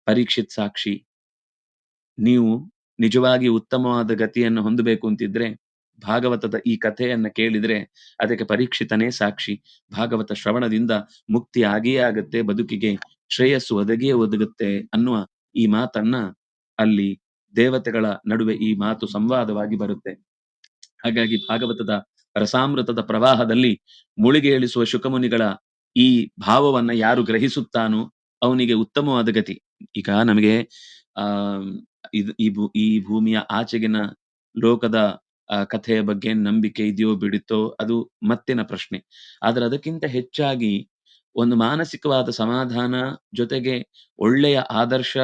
ಪರೀಕ್ಷಿತ್ ಸಾಕ್ಷಿ, ನೀವು ನಿಜವಾಗಿ ಉತ್ತಮವಾದ ಗತಿಯನ್ನು ಹೊಂದಬೇಕು ಅಂತಿದ್ರೆ ಭಾಗವತದ ಈ ಕಥೆಯನ್ನ ಕೇಳಿದ್ರೆ ಅದಕ್ಕೆ ಪರೀಕ್ಷಿತನೇ ಸಾಕ್ಷಿ. ಭಾಗವತ ಶ್ರವಣದಿಂದ ಮುಕ್ತಿ ಆಗಿಯೇ ಆಗತ್ತೆ, ಬದುಕಿಗೆ ಶ್ರೇಯಸ್ಸು ಒದಗಿಯೇ ಒದಗುತ್ತೆ ಅನ್ನುವ ಈ ಮಾತನ್ನ ಅಲ್ಲಿ ದೇವತೆಗಳ ನಡುವೆ ಈ ಮಾತು ಸಂವಾದವಾಗಿ ಬರುತ್ತೆ. ಹಾಗಾಗಿ ಭಾಗವತದ ರಸಾಮೃತದ ಪ್ರವಾಹದಲ್ಲಿ ಮುಳುಗೇಳಿಸುವ ಶುಕಮುನಿಗಳ ಈ ಭಾವವನ್ನ ಯಾರು ಗ್ರಹಿಸುತ್ತಾನೋ ಅವನಿಗೆ ಉತ್ತಮವಾದ ಗತಿ. ಈಗ ನಮಗೆ ಆ ಈ ಭೂಮಿಯ ಆಚೆಗಿನ ಲೋಕದ ಕಥೆಯ ಬಗ್ಗೆ ನಂಬಿಕೆ ಇದೆಯೋ ಬಿಡುತ್ತೋ ಅದು ಮತ್ತಿನ ಪ್ರಶ್ನೆ. ಆದ್ರೆ ಅದಕ್ಕಿಂತ ಹೆಚ್ಚಾಗಿ ಒಂದು ಮಾನಸಿಕವಾದ ಸಮಾಧಾನ, ಜೊತೆಗೆ ಒಳ್ಳೆಯ ಆದರ್ಶ,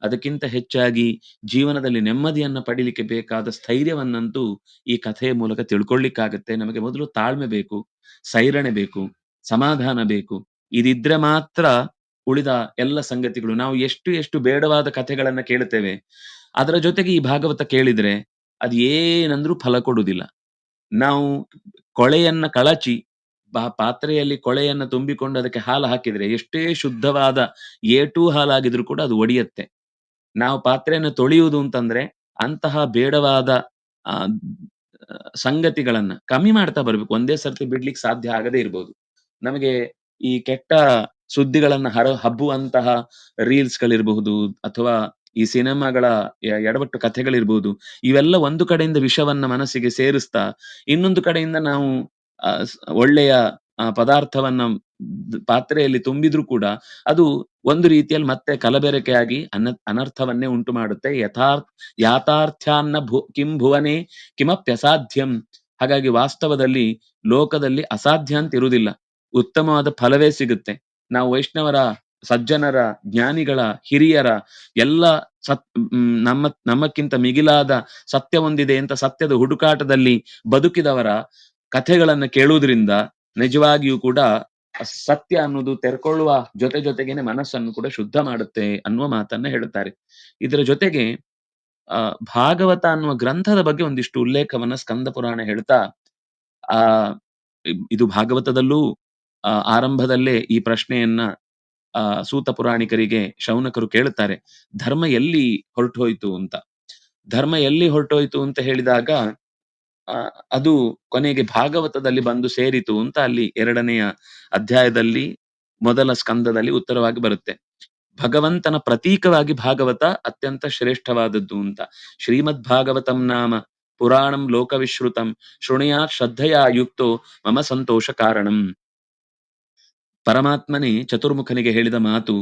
ಅದಕ್ಕಿಂತ ಹೆಚ್ಚಾಗಿ ಜೀವನದಲ್ಲಿ ನೆಮ್ಮದಿಯನ್ನ ಪಡಿಲಿಕ್ಕೆ ಬೇಕಾದ ಸ್ಥೈರ್ಯವನ್ನಂತೂ ಈ ಕಥೆಯ ಮೂಲಕ ತಿಳ್ಕೊಳ್ಳಿಕ್ಕಾಗತ್ತೆ. ನಮಗೆ ಮೊದಲು ತಾಳ್ಮೆ ಬೇಕು, ಸೈರಣೆ ಬೇಕು, ಸಮಾಧಾನ ಬೇಕು. ಇದಿದ್ರೆ ಮಾತ್ರ ಉಳಿದ ಎಲ್ಲ ಸಂಗತಿಗಳು. ನಾವು ಎಷ್ಟು ಬೇಡವಾದ ಕಥೆಗಳನ್ನ ಕೇಳುತ್ತೇವೆ, ಅದರ ಜೊತೆಗೆ ಈ ಭಾಗವತ ಕೇಳಿದ್ರೆ ಅದು ಏನಂದ್ರೂ ಫಲ ಕೊಡುವುದಿಲ್ಲ. ನಾವು ಕೊಳೆಯನ್ನ ಕಳಚಿ ಪಾತ್ರೆಯಲ್ಲಿ ಕೊಳೆಯನ್ನ ತುಂಬಿಕೊಂಡು ಅದಕ್ಕೆ ಹಾಲು ಹಾಕಿದ್ರೆ ಎಷ್ಟೇ ಶುದ್ಧವಾದ ಏಟೂ ಹಾಲಾಗಿದ್ರು ಕೂಡ ಅದು ಒಡೆಯುತ್ತೆ. ನಾವು ಪಾತ್ರೆಯನ್ನು ತೊಳೆಯುವುದು ಅಂತಂದ್ರೆ ಅಂತಹ ಬೇಡವಾದ ಆ ಸಂಗತಿಗಳನ್ನ ಕಮ್ಮಿ ಮಾಡ್ತಾ ಬರ್ಬೇಕು. ಒಂದೇ ಸರ್ತಿ ಬಿಡ್ಲಿಕ್ಕೆ ಸಾಧ್ಯ ಆಗದೇ ಇರ್ಬೋದು. ನಮಗೆ ಈ ಕೆಟ್ಟ ಸುದ್ದಿಗಳನ್ನ ಹಬ್ಬುವಂತಹ ರೀಲ್ಸ್ ಗಳಿರಬಹುದು, ಅಥವಾ ಈ ಸಿನಿಮಾಗಳ ಎಡವಟ್ಟು ಕಥೆಗಳಿರ್ಬಹುದು, ಇವೆಲ್ಲ ಒಂದು ಕಡೆಯಿಂದ ವಿಷವನ್ನ ಮನಸ್ಸಿಗೆ ಸೇರಿಸ್ತಾ, ಇನ್ನೊಂದು ಕಡೆಯಿಂದ ನಾವು ಒಳ್ಳೆಯ ಪದಾರ್ಥವನ್ನ ಪಾತ್ರೆಯಲ್ಲಿ ತುಂಬಿದ್ರು ಕೂಡ ಅದು ಒಂದು ರೀತಿಯಲ್ಲಿ ಮತ್ತೆ ಕಲಬೆರಕೆಯಾಗಿ ಅನರ್ಥವನ್ನೇ ಉಂಟು ಮಾಡುತ್ತೆ. ಯಾಥಾರ್ಥ್ಯಾನ್ನ ಕಿಂ ಭುವನೆ ಕಿಮಪ್ಯಸಾಧ್ಯಂ. ಹಾಗಾಗಿ ವಾಸ್ತವದಲ್ಲಿ ಲೋಕದಲ್ಲಿ ಅಸಾಧ್ಯ ಅಂತ ಇರುವುದಿಲ್ಲ, ಉತ್ತಮವಾದ ಫಲವೇ ಸಿಗುತ್ತೆ. ನಾವು ವೈಷ್ಣವರ, ಸಜ್ಜನರ, ಜ್ಞಾನಿಗಳ, ಹಿರಿಯರ ಎಲ್ಲ ನಮ್ಮಕ್ಕಿಂತ ಮಿಗಿಲಾದ ಸತ್ಯ ಹೊಂದಿದೆ ಅಂತ ಸತ್ಯದ ಹುಡುಕಾಟದಲ್ಲಿ ಬದುಕಿದವರ ಕಥೆಗಳನ್ನ ಕೇಳುವುದರಿಂದ ನಿಜವಾಗಿಯೂ ಕೂಡ ಸತ್ಯ ಅನ್ನೋದು ತೆರ್ಕೊಳ್ಳುವ ಜೊತೆಗೇನೆ ಮನಸ್ಸನ್ನು ಕೂಡ ಶುದ್ಧ ಮಾಡುತ್ತೆ ಅನ್ನುವ ಮಾತನ್ನ ಹೇಳುತ್ತಾರೆ. ಇದರ ಜೊತೆಗೆ ಭಾಗವತ ಅನ್ನುವ ಗ್ರಂಥದ ಬಗ್ಗೆ ಒಂದಿಷ್ಟು ಉಲ್ಲೇಖವನ್ನ ಸ್ಕಂದ ಪುರಾಣ ಹೇಳ್ತಾ, ಇದು ಭಾಗವತದಲ್ಲೂ ಆರಂಭದಲ್ಲೇ ಈ ಪ್ರಶ್ನೆಯನ್ನ ಸೂತ ಪುರಾಣಿಕರಿಗೆ ಶೌನಕರು ಕೇಳುತ್ತಾರೆ, ಧರ್ಮ ಎಲ್ಲಿ ಹೊರಟೋಯ್ತು ಅಂತ. ಧರ್ಮ ಎಲ್ಲಿ ಹೊರಟೋಯ್ತು ಅಂತ ಹೇಳಿದಾಗ ಅದು ಕೊನೆಗೆ ಭಾಗವತದಲ್ಲಿ ಬಂದು ಸೇರಿತು ಅಂತ ಅಲ್ಲಿ 2ನೆಯ ಅಧ್ಯಾಯದಲ್ಲಿ ಮೊದಲ ಸ್ಕಂದದಲ್ಲಿ ಉತ್ತರವಾಗಿ ಬರುತ್ತೆ. ಭಗವಂತನ ಪ್ರತೀಕವಾಗಿ ಭಾಗವತ ಅತ್ಯಂತ ಶ್ರೇಷ್ಠವಾದದ್ದು ಅಂತ. ಶ್ರೀಮದ್ ಭಾಗವತಂ ನಾಮ ಪುರಾಣಂ ಲೋಕವಿಶ್ರುತಂ ಶೃಣುಯಾತ್ ಶ್ರದ್ಧೆಯ ಯುಕ್ತೋ ಮಮ ಸಂತೋಷ ಕಾರಣಂ. ಪರಮಾತ್ಮನೇ ಚತುರ್ಮುಖನಿಗೆ ಹೇಳಿದ ಮಾತು.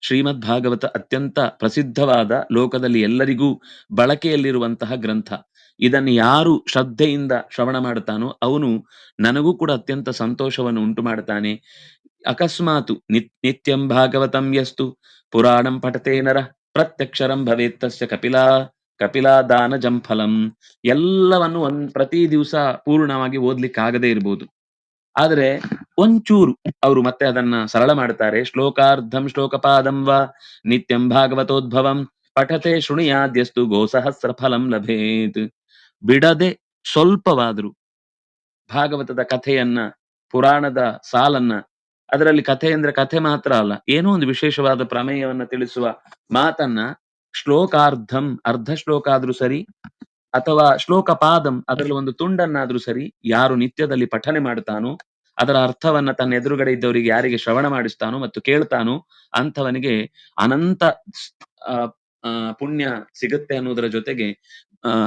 ಶ್ರೀಮದ್ ಭಾಗವತ ಅತ್ಯಂತ ಪ್ರಸಿದ್ಧವಾದ, ಲೋಕದಲ್ಲಿ ಎಲ್ಲರಿಗೂ ಬಳಕೆಯಲ್ಲಿರುವಂತಹ ಗ್ರಂಥ. ಇದನ್ನು ಯಾರು ಶ್ರದ್ಧೆಯಿಂದ ಶ್ರವಣ ಮಾಡುತ್ತಾನೋ ಅವನು ನನಗೂ ಕೂಡ ಅತ್ಯಂತ ಸಂತೋಷವನ್ನು ಉಂಟು ಮಾಡುತ್ತಾನೆ. ಅಕಸ್ಮಾತು ನಿತ್ಯಂ ಭಾಗವತಂ ಯಸ್ತು ಪುರಾಣಂ ಪಠತೆ ನರ ಪ್ರತ್ಯಕ್ಷರಂ ಭವೇತ್ತಸ್ಯ ಕಪಿಲಾ ದಾನ ಜಂಫಲಂ. ಎಲ್ಲವನ್ನು ಪ್ರತಿ ದಿವಸ ಪೂರ್ಣವಾಗಿ ಓದ್ಲಿಕ್ಕಾಗದೇ ಇರ್ಬೋದು, ಆದ್ರೆ ಒಂಚೂರು ಅವರು ಮತ್ತೆ ಅದನ್ನ ಸರಳ ಮಾಡ್ತಾರೆ. ಶ್ಲೋಕಾರ್ಧಂ ಶ್ಲೋಕಪಾದಂ ವಾ ನಿತ್ಯಂ ಭಾಗವತೋದ್ಭವಂ ಪಠತೆ ಶೃಣುಯಾದ್ಯಸ್ತು ಗೋಸಹಸ್ರ ಫಲಂ ಲಭೇತ್. ಬಿಡದೆ ಸ್ವಲ್ಪವಾದ್ರು ಭಾಗವತದ ಕಥೆಯನ್ನ, ಪುರಾಣದ ಸಾಲನ್ನ, ಅದರಲ್ಲಿ ಕಥೆ ಅಂದ್ರೆ ಕಥೆ ಮಾತ್ರ ಅಲ್ಲ, ಏನೋ ಒಂದು ವಿಶೇಷವಾದ ಪ್ರಮೇಯವನ್ನ ತಿಳಿಸುವ ಮಾತನ್ನ ಶ್ಲೋಕಾರ್ಧಂ, ಅರ್ಧ ಶ್ಲೋಕ ಆದ್ರೂ ಸರಿ, ಅಥವಾ ಶ್ಲೋಕಪಾದಂ, ಅದರಲ್ಲಿ ಒಂದು ತುಂಡನ್ನಾದ್ರೂ ಸರಿ, ಯಾರು ನಿತ್ಯದಲ್ಲಿ ಪಠನೆ ಮಾಡ್ತಾನೋ, ಅದರ ಅರ್ಥವನ್ನ ತನ್ನ ಎದುರುಗಡೆ ಇದ್ದವರಿಗೆ ಯಾರಿಗೆ ಶ್ರವಣ ಮಾಡಿಸ್ತಾನೋ ಮತ್ತು ಕೇಳ್ತಾನೋ ಅಂಥವನಿಗೆ ಅನಂತ ಪುಣ್ಯ ಸಿಗುತ್ತೆ ಅನ್ನೋದರ ಜೊತೆಗೆ,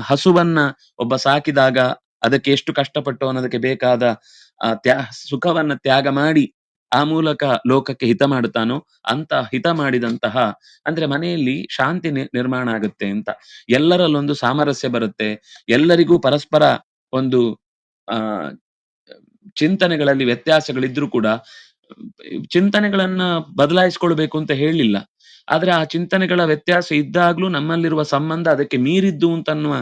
ಹಸುವನ್ನ ಒಬ್ಬ ಸಾಕಿದಾಗ ಅದಕ್ಕೆ ಎಷ್ಟು ಕಷ್ಟಪಟ್ಟು ಅನ್ನೋದಕ್ಕೆ ಬೇಕಾದ ಸುಖವನ್ನ ತ್ಯಾಗ ಮಾಡಿ ಆ ಮೂಲಕ ಲೋಕಕ್ಕೆ ಹಿತ ಮಾಡುತ್ತಾನೋ ಅಂತ ಹಿತ ಮಾಡಿದಂತಹ, ಅಂದ್ರೆ ಮನೆಯಲ್ಲಿ ಶಾಂತಿ ನಿರ್ಮಾಣ ಆಗುತ್ತೆ ಅಂತ, ಎಲ್ಲರಲ್ಲೊಂದು ಸಾಮರಸ್ಯ ಬರುತ್ತೆ, ಎಲ್ಲರಿಗೂ ಪರಸ್ಪರ ಒಂದು ಚಿಂತನೆಗಳಲ್ಲಿ ವ್ಯತ್ಯಾಸಗಳಿದ್ರೂ ಕೂಡ ಚಿಂತನೆಗಳನ್ನ ಬದಲಾಯಿಸ್ಕೊಳ್ಬೇಕು ಅಂತ ಹೇಳಿಲ್ಲ, ಆದ್ರೆ ಆ ಚಿಂತನೆಗಳ ವ್ಯತ್ಯಾಸ ಇದ್ದಾಗ್ಲೂ ನಮ್ಮಲ್ಲಿರುವ ಸಂಬಂಧ ಅದಕ್ಕೆ ಮೀರಿದ್ದು ಅಂತನ್ನುವ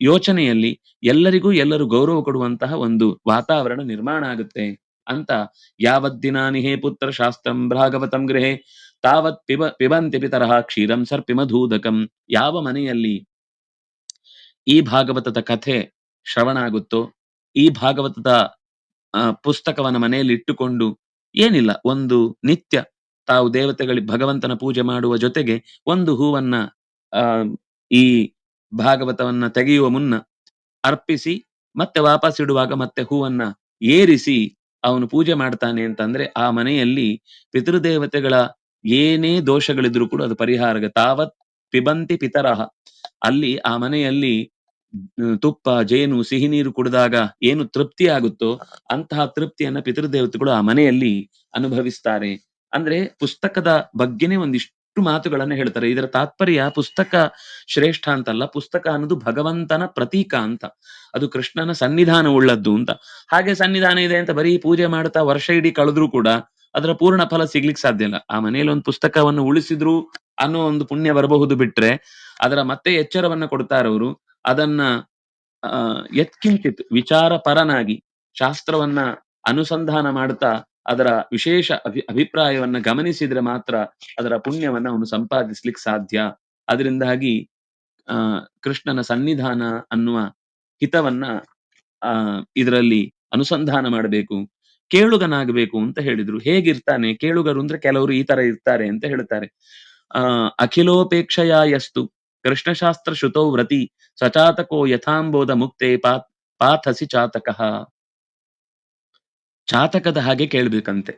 ಯೋಚನೆಯಲ್ಲಿ ಎಲ್ಲರಿಗೂ ಎಲ್ಲರೂ ಗೌರವ ಕೊಡುವಂತಹ ಒಂದು ವಾತಾವರಣ ನಿರ್ಮಾಣ ಆಗುತ್ತೆ ಅಂತ. ಯಾವದ್ದಿನಾನಿ ಹೇ ಪುತ್ರ ಶಾಸ್ತ್ರಂ ಭಾಗವತಂ ಗೃಹೆ ತಾವತ್ ಪಿಬಂತಿ ಪಿತರಃ ಕ್ಷೀರಂ ಸರ್ಪಿಮಧೂದಕಂ. ಯಾವ ಮನೆಯಲ್ಲಿ ಈ ಭಾಗವತದ ಕಥೆ ಶ್ರವಣ ಆಗುತ್ತೋ, ಈ ಭಾಗವತದ ಪುಸ್ತಕವನ್ನ ಮನೆಯಲ್ಲಿ ಇಟ್ಟುಕೊಂಡು ಏನಿಲ್ಲ, ಒಂದು ನಿತ್ಯ ತಾವು ದೇವತೆಗಳಿಗೆ ಭಗವಂತನ ಪೂಜೆ ಮಾಡುವ ಜೊತೆಗೆ ಒಂದು ಹೂವನ್ನ ಈ ಭಾಗವತವನ್ನ ತೆಗೆಯುವ ಮುನ್ನ ಅರ್ಪಿಸಿ ಮತ್ತೆ ವಾಪಸ್ ಇಡುವಾಗ ಮತ್ತೆ ಹೂವನ್ನ ಏರಿಸಿ ಅವನು ಪೂಜೆ ಮಾಡ್ತಾನೆ ಅಂತಂದ್ರೆ ಆ ಮನೆಯಲ್ಲಿ ಪಿತೃದೇವತೆಗಳ ಏನೇ ದೋಷಗಳಿದ್ರು ಕೂಡ ಅದು ಪರಿಹಾರ. ತಾವತ್ ಪಿಬಂತಿ ಪಿತರಃ. ಅಲ್ಲಿ ಆ ಮನೆಯಲ್ಲಿ ತುಪ್ಪ, ಜೇನು, ಸಿಹಿ ನೀರು ಕುಡಿದಾಗ ಏನು ತೃಪ್ತಿ ಆಗುತ್ತೋ ಅಂತಹ ತೃಪ್ತಿಯನ್ನ ಪಿತೃದೇವತೆಗಳು ಆ ಮನೆಯಲ್ಲಿ ಅನುಭವಿಸ್ತಾರೆ. ಅಂದ್ರೆ ಪುಸ್ತಕದ ಬಗ್ಗೆನೇ ಒಂದಿಷ್ಟು ಮಾತುಗಳನ್ನ ಹೇಳ್ತಾರೆ. ಇದರ ತಾತ್ಪರ್ಯ ಪುಸ್ತಕ ಶ್ರೇಷ್ಠ ಅಂತಲ್ಲ, ಪುಸ್ತಕ ಅನ್ನೋದು ಭಗವಂತನ ಪ್ರತೀಕ ಅಂತ, ಅದು ಕೃಷ್ಣನ ಸನ್ನಿಧಾನ ಉಳ್ಳದ್ದು ಅಂತ. ಹಾಗೆ ಸನ್ನಿಧಾನ ಇದೆ ಅಂತ ಬರೀ ಪೂಜೆ ಮಾಡ್ತಾ ವರ್ಷ ಇಡೀ ಕಳೆದ್ರೂ ಕೂಡ ಅದರ ಪೂರ್ಣ ಫಲ ಸಿಗ್ಲಿಕ್ಕೆ ಸಾಧ್ಯ ಇಲ್ಲ. ಆ ಮನೆಯಲ್ಲಿ ಒಂದು ಪುಸ್ತಕವನ್ನು ಉಳಿಸಿದ್ರು ಅನ್ನೋ ಒಂದು ಪುಣ್ಯ ಬರಬಹುದು ಬಿಟ್ರೆ, ಅದರ ಮತ್ತೆ ಎಚ್ಚರವನ್ನ ಕೊಡ್ತಾರವರು. ಅದನ್ನ ಯತ್ಕಿಂಚಿತ್ ವಿಚಾರ ಪರನಾಗಿ ಶಾಸ್ತ್ರವನ್ನ ಅನುಸಂಧಾನ ಮಾಡ್ತಾ ಅದರ ವಿಶೇಷ ಅಭಿಪ್ರಾಯವನ್ನ ಗಮನಿಸಿದ್ರೆ ಮಾತ್ರ ಅದರ ಪುಣ್ಯವನ್ನ ಅವನು ಸಂಪಾದಿಸ್ಲಿಕ್ಕೆ ಸಾಧ್ಯ. ಅದರಿಂದಾಗಿ ಕೃಷ್ಣನ ಸನ್ನಿಧಾನ ಅನ್ನುವ ಹಿತವನ್ನ ಇದರಲ್ಲಿ ಅನುಸಂಧಾನ ಮಾಡಬೇಕು, ಕೇಳುಗನಾಗಬೇಕು ಅಂತ ಹೇಳಿದ್ರು. ಹೇಗಿರ್ತಾನೆ ಕೇಳುಗರು ಅಂದ್ರೆ ಕೆಲವರು ಈ ತರ ಇರ್ತಾರೆ ಅಂತ ಹೇಳ್ತಾರೆ. ಅಖಿಲೋಪೇಕ್ಷೆಯ ಯಸ್ತು ಕೃಷ್ಣಶಾಸ್ತ್ರ ಶ್ರುತೋ ವ್ರತಿ ಸಚಾತಕೋ ಯಥಾಂಬೋಧ ಮುಕ್ತೆ ಪಾಥಸಿ ಚಾತಕಃ. ಚಾತಕದ ಹಾಗೆ ಕೇಳ್ಬೇಕಂತೆ.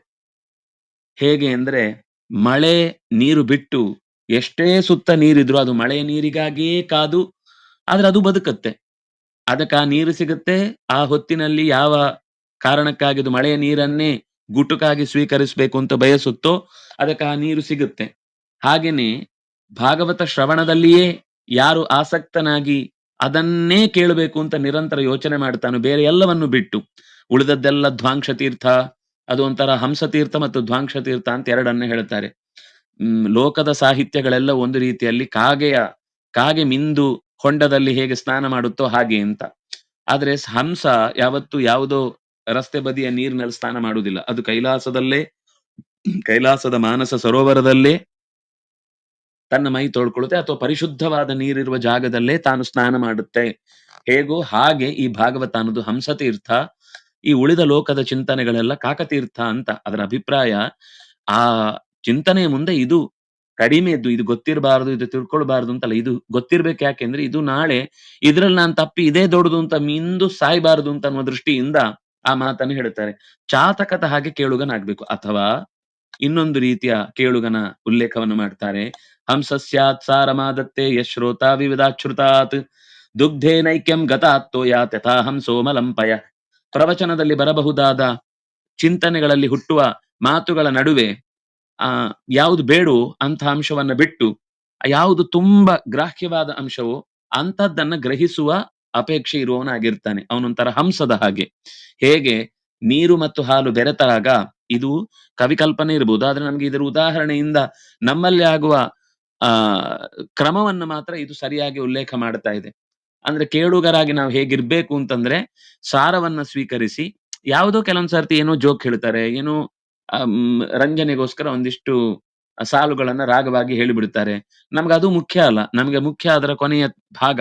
ಹೇಗೆ ಅಂದ್ರೆ ಮಳೆ ನೀರು ಬಿಟ್ಟು ಎಷ್ಟೇ ಸುತ್ತ ನೀರಿದ್ರು ಅದು ಮಳೆ ನೀರಿಗಾಗಿಯೇ ಕಾದು, ಆದ್ರೆ ಅದು ಬದುಕತ್ತೆ. ಅದಕ್ಕೆ ಆ ನೀರು ಸಿಗುತ್ತೆ. ಆ ಹೊತ್ತಿನಲ್ಲಿ ಯಾವ ಕಾರಣಕ್ಕಾಗಿ ಅದು ಮಳೆಯ ನೀರನ್ನೇ ಗುಟುಕಾಗಿ ಸ್ವೀಕರಿಸಬೇಕು ಅಂತ ಬಯಸುತ್ತೋ ಅದಕ್ಕೆ ಆ ನೀರು ಸಿಗುತ್ತೆ. ಹಾಗೇನೆ ಭಾಗವತ ಶ್ರವಣದಲ್ಲಿಯೇ ಯಾರು ಆಸಕ್ತನಾಗಿ ಅದನ್ನೇ ಕೇಳಬೇಕು ಅಂತ ನಿರಂತರ ಯೋಚನೆ ಮಾಡ್ತಾನೋ, ಬೇರೆ ಎಲ್ಲವನ್ನು ಬಿಟ್ಟು ಉಳಿದದ್ದೆಲ್ಲ ಧ್ವಾಂಶ ತೀರ್ಥ, ಅದು ಒಂಥರ ಹಂಸತೀರ್ಥ ಮತ್ತು ಧ್ವಾಂಶ ತೀರ್ಥ ಅಂತ ಎರಡನ್ನೇ ಹೇಳ್ತಾರೆ. ಲೋಕದ ಸಾಹಿತ್ಯಗಳೆಲ್ಲ ಒಂದು ರೀತಿಯಲ್ಲಿ ಕಾಗೆ ಮಿಂದು ಹೊಂಡದಲ್ಲಿ ಹೇಗೆ ಸ್ನಾನ ಮಾಡುತ್ತೋ ಹಾಗೆ ಅಂತ. ಆದ್ರೆ ಹಂಸ ಯಾವತ್ತು ಯಾವುದೋ ರಸ್ತೆ ಬದಿಯ ನೀರಿನಲ್ಲಿ ಸ್ನಾನ ಮಾಡುವುದಿಲ್ಲ. ಅದು ಕೈಲಾಸದ ಮಾನಸ ಸರೋವರದಲ್ಲೇ ತನ್ನ ಮೈ ತೊಳ್ಕೊಳ್ಳುತ್ತೆ, ಅಥವಾ ಪರಿಶುದ್ಧವಾದ ನೀರಿರುವ ಜಾಗದಲ್ಲೇ ತಾನು ಸ್ನಾನ ಮಾಡುತ್ತೆ. ಹೇಗೋ ಹಾಗೆ ಈ ಭಾಗವತ ಅನ್ನೋದು ಹಂಸತೀರ್ಥ, ಈ ಉಳಿದ ಲೋಕದ ಚಿಂತನೆಗಳೆಲ್ಲ ಕಾಕತೀರ್ಥ ಅಂತ. ಅದರ ಅಭಿಪ್ರಾಯ ಆ ಚಿಂತನೆಯ ಮುಂದೆ ಇದು ಕಡಿಮೆದ್ದು, ಇದು ಗೊತ್ತಿರಬಾರದು, ಇದು ತಿಳ್ಕೊಳ್ಬಾರ್ದು ಅಂತಲ್ಲ, ಇದು ಗೊತ್ತಿರ್ಬೇಕು. ಯಾಕೆಂದ್ರೆ ಇದು ನಾಳೆ ಇದ್ರಲ್ಲಿ ನಾನು ತಪ್ಪಿ ಇದೇ ದೊಡ್ಡದು ಅಂತ ಮಿಂದು ಸಾಯ್ಬಾರದು ಅಂತ ಅನ್ನುವ ದೃಷ್ಟಿಯಿಂದ ಆ ಮಾತನ್ನು ಹೇಳ್ತಾರೆ. ಚಾತಕದ ಹಾಗೆ ಕೇಳುಗನಾಗ್ಬೇಕು. ಅಥವಾ ಇನ್ನೊಂದು ರೀತಿಯ ಕೇಳುಗನ ಉಲ್ಲೇಖವನ್ನು ಮಾಡ್ತಾರೆ. ಹಂಸಸ್ಯಾತ್ ಸಾರಮಾದತ್ತೆ ಯಶ್ರೋತಾ ವಿವಿಧಾಚ್ಯುತಾತ್ ದುಗ್ಧೇ ನೈಕ್ಯಂ ಗತಾತ್ತೋ ಯಾತ್ ಯಥಾ ಹಂಸೋಮಲಂಪಯ. ಪ್ರವಚನದಲ್ಲಿ ಬರಬಹುದಾದ ಚಿಂತನೆಗಳಲ್ಲಿ ಹುಟ್ಟುವ ಮಾತುಗಳ ನಡುವೆ ಯಾವುದು ಬೇಡೋ ಅಂತ ಅಂಶವನ್ನ ಬಿಟ್ಟು ಯಾವುದು ತುಂಬಾ ಗ್ರಾಹ್ಯವಾದ ಅಂಶವೋ ಅಂತದ್ದನ್ನ ಗ್ರಹಿಸುವ ಅಪೇಕ್ಷೆ ಇರುವವನಾಗಿರ್ತಾನೆ. ಅವನೊಂಥರ ಹಂಸದ ಹಾಗೆ. ಹೇಗೆ ನೀರು ಮತ್ತು ಹಾಲು ಬೆರೆತಾಗ, ಇದು ಕವಿಕಲ್ಪನೆ ಇರಬಹುದು, ಆದ್ರೆ ನಮ್ಗೆ ಇದರ ಉದಾಹರಣೆಯಿಂದ ನಮ್ಮಲ್ಲಿ ಆಗುವ ಕ್ರಮವನ್ನು ಮಾತ್ರ ಇದು ಸರಿಯಾಗಿ ಉಲ್ಲೇಖ ಮಾಡ್ತಾ ಇದೆ. ಅಂದ್ರೆ ಕೇಳುಗರಾಗಿ ನಾವು ಹೇಗಿರ್ಬೇಕು ಅಂತಂದ್ರೆ, ಸಾರವನ್ನ ಸ್ವೀಕರಿಸಿ, ಯಾವುದೋ ಕೆಲವೊಂದ್ ಸರ್ತಿ ಏನೋ ಜೋಕ್ ಹೇಳ್ತಾರೆ, ಏನೋ ರಂಜನೆಗೋಸ್ಕರ ಒಂದಿಷ್ಟು ಸಾಲುಗಳನ್ನ ರಾಗವಾಗಿ ಹೇಳಿಬಿಡ್ತಾರೆ. ನಮ್ಗೆ ಅದು ಮುಖ್ಯ ಅಲ್ಲ, ನಮ್ಗೆ ಮುಖ್ಯ ಅದರ ಕೊನೆಯ ಭಾಗ.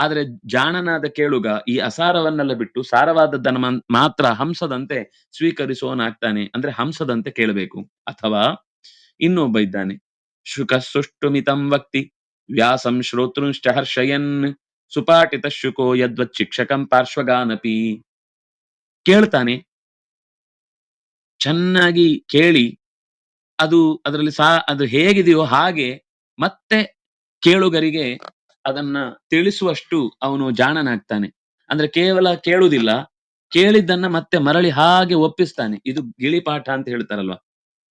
ಆದ್ರೆ ಜಾಣನಾದ ಕೇಳುಗ ಈ ಅಸಾರವನ್ನೆಲ್ಲ ಬಿಟ್ಟು ಸಾರವಾದದ್ದನ್ನ ಮಾತ್ರ ಹಂಸದಂತೆ ಸ್ವೀಕರಿಸುವವನಾಗ್ತಾನೆ. ಅಂದ್ರೆ ಹಂಸದಂತೆ ಕೇಳಬೇಕು. ಅಥವಾ ಇನ್ನೊಬ್ಬ ಇದ್ದಾನೆ, ಶುಕ ಸುಷ್ಟುಮಿತಂ ವಕ್ತಿ ವ್ಯಾಸಂ ಶ್ರೋತೃಂಶ್ಚ ಹರ್ಷಯನ್ ಸುಪಾಟಿತ ಶುಕೋ ಯದ್ವತ್ ಶಿಕ್ಷಕಂ ಪಾರ್ಶ್ವಗಾನಪಿ. ಕೇಳ್ತಾನೆ, ಚೆನ್ನಾಗಿ ಕೇಳಿ ಅದರಲ್ಲಿ ಅದು ಹೇಗಿದೆಯೋ ಹಾಗೆ ಮತ್ತೆ ಕೇಳುಗರಿಗೆ ಅದನ್ನ ತಿಳಿಸುವಷ್ಟು ಅವನು ಜಾಣನಾಗ್ತಾನೆ. ಅಂದ್ರೆ ಕೇವಲ ಕೇಳುವುದಿಲ್ಲ, ಕೇಳಿದ್ದನ್ನ ಮತ್ತೆ ಮರಳಿ ಹಾಗೆ ಒಪ್ಪಿಸ್ತಾನೆ. ಇದು ಗಿಳಿಪಾಠ ಅಂತ ಹೇಳ್ತಾರಲ್ವಾ,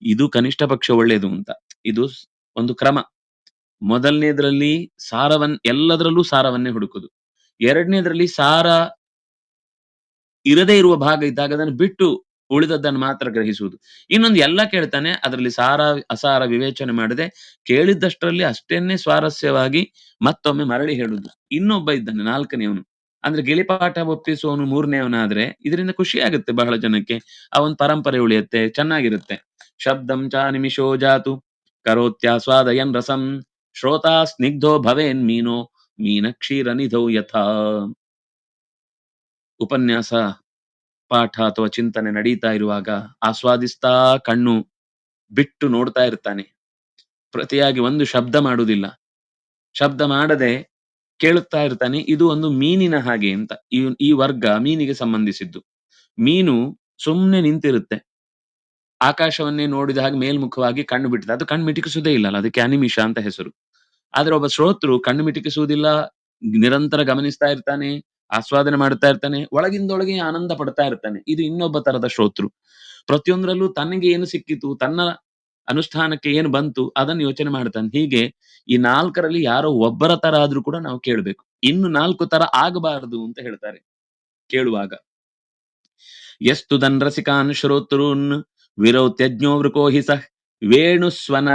ಇದು ಕನಿಷ್ಠ ಪಕ್ಷ ಒಳ್ಳೇದು ಅಂತ. ಇದು ಒಂದು ಕ್ರಮ. ಮೊದಲನೇದ್ರಲ್ಲಿ ಎಲ್ಲದರಲ್ಲೂ ಸಾರವನ್ನೇ ಹುಡುಕುದು. ಎರಡನೇದ್ರಲ್ಲಿ ಸಾರ ಇರದೇ ಇರುವ ಭಾಗ ಇದ್ದಾಗ ಅದನ್ನು ಬಿಟ್ಟು ಉಳಿದದ್ದನ್ನು ಮಾತ್ರ ಗ್ರಹಿಸುವುದು. ಇನ್ನೊಂದು ಎಲ್ಲ ಕೇಳ್ತಾನೆ, ಅದರಲ್ಲಿ ಸಾರ ಅಸಾರ ವಿವೇಚನೆ ಮಾಡದೆ ಕೇಳಿದ್ದಷ್ಟರಲ್ಲಿ ಅಷ್ಟೇನೆ ಸ್ವಾರಸ್ಯವಾಗಿ ಮತ್ತೊಮ್ಮೆ ಮರಳಿ ಹೇಳುದು. ಇನ್ನೊಬ್ಬ ಇದ್ದಾನೆ, ನಾಲ್ಕನೆಯವನು. ಅಂದ್ರೆ ಗಿಳಿಪಾಠ ಒಪ್ಪಿಸುವವನು ಮೂರನೇವನಾದ್ರೆ ಇದರಿಂದ ಖುಷಿ ಆಗುತ್ತೆ ಬಹಳ ಜನಕ್ಕೆ. ಅವನ್ ಪರಂಪರೆ ಉಳಿಯುತ್ತೆ, ಚೆನ್ನಾಗಿರುತ್ತೆ. ಶಬ್ದಂ ಚ ನಿಮಿಷೋ ಜಾತು ಕರೋತ್ಯಾಸ್ವಾದಯನ್ ರಸಂ ಶ್ರೋತಾ ಸ್ನಿಗ್ಧೋ ಭವೇನ್ ಮೀನೋ ಮೀನ ಕ್ಷೀರ ನಿಧೌ ಯಥಾ. ಉಪನ್ಯಾಸ ಪಾಠ ಅಥವಾ ಚಿಂತನೆ ನಡೀತಾ ಇರುವಾಗ ಆಸ್ವಾದಿಸ್ತಾ ಕಣ್ಣು ಬಿಟ್ಟು ನೋಡ್ತಾ ಇರ್ತಾನೆ. ಪ್ರತಿಯಾಗಿ ಒಂದು ಶಬ್ದ ಮಾಡುವುದಿಲ್ಲ, ಶಬ್ದ ಮಾಡದೆ ಕೇಳುತ್ತಾ ಇರ್ತಾನೆ. ಇದು ಒಂದು ಮೀನಿನ ಹಾಗೆ ಅಂತ. ಈ ವರ್ಗ ಮೀನಿಗೆ ಸಂಬಂಧಿಸಿದ್ದು. ಮೀನು ಸುಮ್ನೆ ನಿಂತಿರುತ್ತೆ, ಆಕಾಶವನ್ನೇ ನೋಡಿದ ಹಾಗೆ ಮೇಲ್ಮುಖವಾಗಿ ಕಣ್ಣು ಬಿಟ್ಟಿದೆ. ಅದು ಕಣ್ಣು ಮಿಟಿಕಿಸುವುದೇ ಇಲ್ಲ, ಅದಕ್ಕೆ ಅನಿಮಿಷ ಅಂತ ಹೆಸರು. ಆದ್ರೆ ಒಬ್ಬ ಶ್ರೋತೃ ಕಣ್ಣು ಮಿಟುಕಿಸುವುದಿಲ್ಲ, ನಿರಂತರ ಗಮನಿಸ್ತಾ ಇರ್ತಾನೆ, ಆಸ್ವಾದನೆ ಮಾಡ್ತಾ ಇರ್ತಾನೆ, ಒಳಗಿಂದೊಳಗೆ ಆನಂದ ಪಡ್ತಾ ಇರ್ತಾನೆ. ಇದು ಇನ್ನೊಬ್ಬ ತರದ ಶ್ರೋತೃ. ಪ್ರತಿಯೊಂದರಲ್ಲೂ ತನಗೆ ಏನು ಸಿಕ್ಕಿತು, ತನ್ನ ಅನುಷ್ಠಾನಕ್ಕೆ ಏನು ಬಂತು ಅದನ್ನು ಯೋಚನೆ ಮಾಡ್ತಾನೆ. ಹೀಗೆ ಈ 4ರಲ್ಲಿ ಯಾರೋ ಒಬ್ಬರ ತರ ಆದ್ರೂ ಕೂಡ ನಾವು ಕೇಳ್ಬೇಕು. ಇನ್ನು 4 ತರ ಆಗಬಾರದು ಅಂತ ಹೇಳ್ತಾರೆ ಕೇಳುವಾಗ. ಯಸ್ತು ರಸಿಕಾನ್ ಶ್ರೋತೃನ್ ವಿರೌತ್ಯಜ್ಞೋ ವೃಕೋಹಿ ಸಃ ವೇಣುಸ್ವನ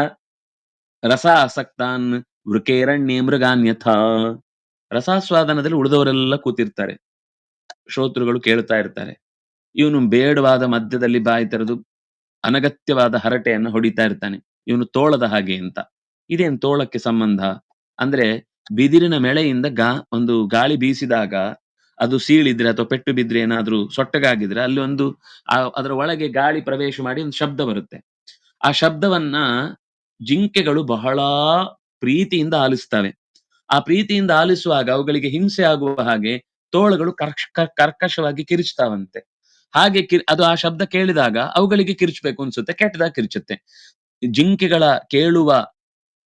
ರಸಾಸಕ್ತಾನ್ ವೃಕೇರಣ್ಯೇ ಮೃಗಾನ್ಯಥಾ. ರಸಾಸ್ವಾದನದಲ್ಲಿ ಉಳಿದವರೆಲ್ಲ ಕೂತಿರ್ತಾರೆ, ಶ್ರೋತೃಗಳು ಕೇಳ್ತಾ ಇರ್ತಾರೆ. ಇವನು ಬೇಡವಾದ ಮಧ್ಯದಲ್ಲಿ ಬಾಯಿ ತೆರೆದು ಅನಗತ್ಯವಾದ ಹರಟೆಯನ್ನು ಹೊಡಿತಾ ಇರ್ತಾನೆ. ಇವನು ತೋಳದ ಹಾಗೆ ಅಂತ. ಇದೇನ್ ತೋಳಕ್ಕೆ ಸಂಬಂಧ ಅಂದ್ರೆ, ಬಿದಿರಿನ ಮೆಳೆಯಿಂದ ಒಂದು ಗಾಳಿ ಬೀಸಿದಾಗ ಅದು ಸೀಳಿದ್ರೆ ಅಥವಾ ಪೆಟ್ಟು ಬಿದ್ರೆ ಏನಾದ್ರೂ ಸೊಟ್ಟಗಾಗಿದ್ರೆ ಅಲ್ಲಿ ಒಂದು ಅದರ ಒಳಗೆ ಗಾಳಿ ಪ್ರವೇಶ ಮಾಡಿ ಒಂದು ಶಬ್ದ ಬರುತ್ತೆ. ಆ ಶಬ್ದವನ್ನ ಜಿಂಕೆಗಳು ಬಹಳ ಪ್ರೀತಿಯಿಂದ ಆಲಿಸ್ತವೆ. ಆ ಪ್ರೀತಿಯಿಂದ ಆಲಿಸುವಾಗ ಅವುಗಳಿಗೆ ಹಿಂಸೆ ಆಗುವ ಹಾಗೆ ತೋಳಗಳು ಕರ್ಕಶವಾಗಿ ಕಿರಿಚ್ತಾವಂತೆ. ಹಾಗೆ ಅದು ಆ ಶಬ್ದ ಕೇಳಿದಾಗ ಅವುಗಳಿಗೆ ಕಿರಿಚಬೇಕು ಅನ್ಸುತ್ತೆ, ಕೆಟ್ಟದಾಗ ಕಿರಿಚುತ್ತೆ. ಜಿಂಕೆಗಳ ಕೇಳುವ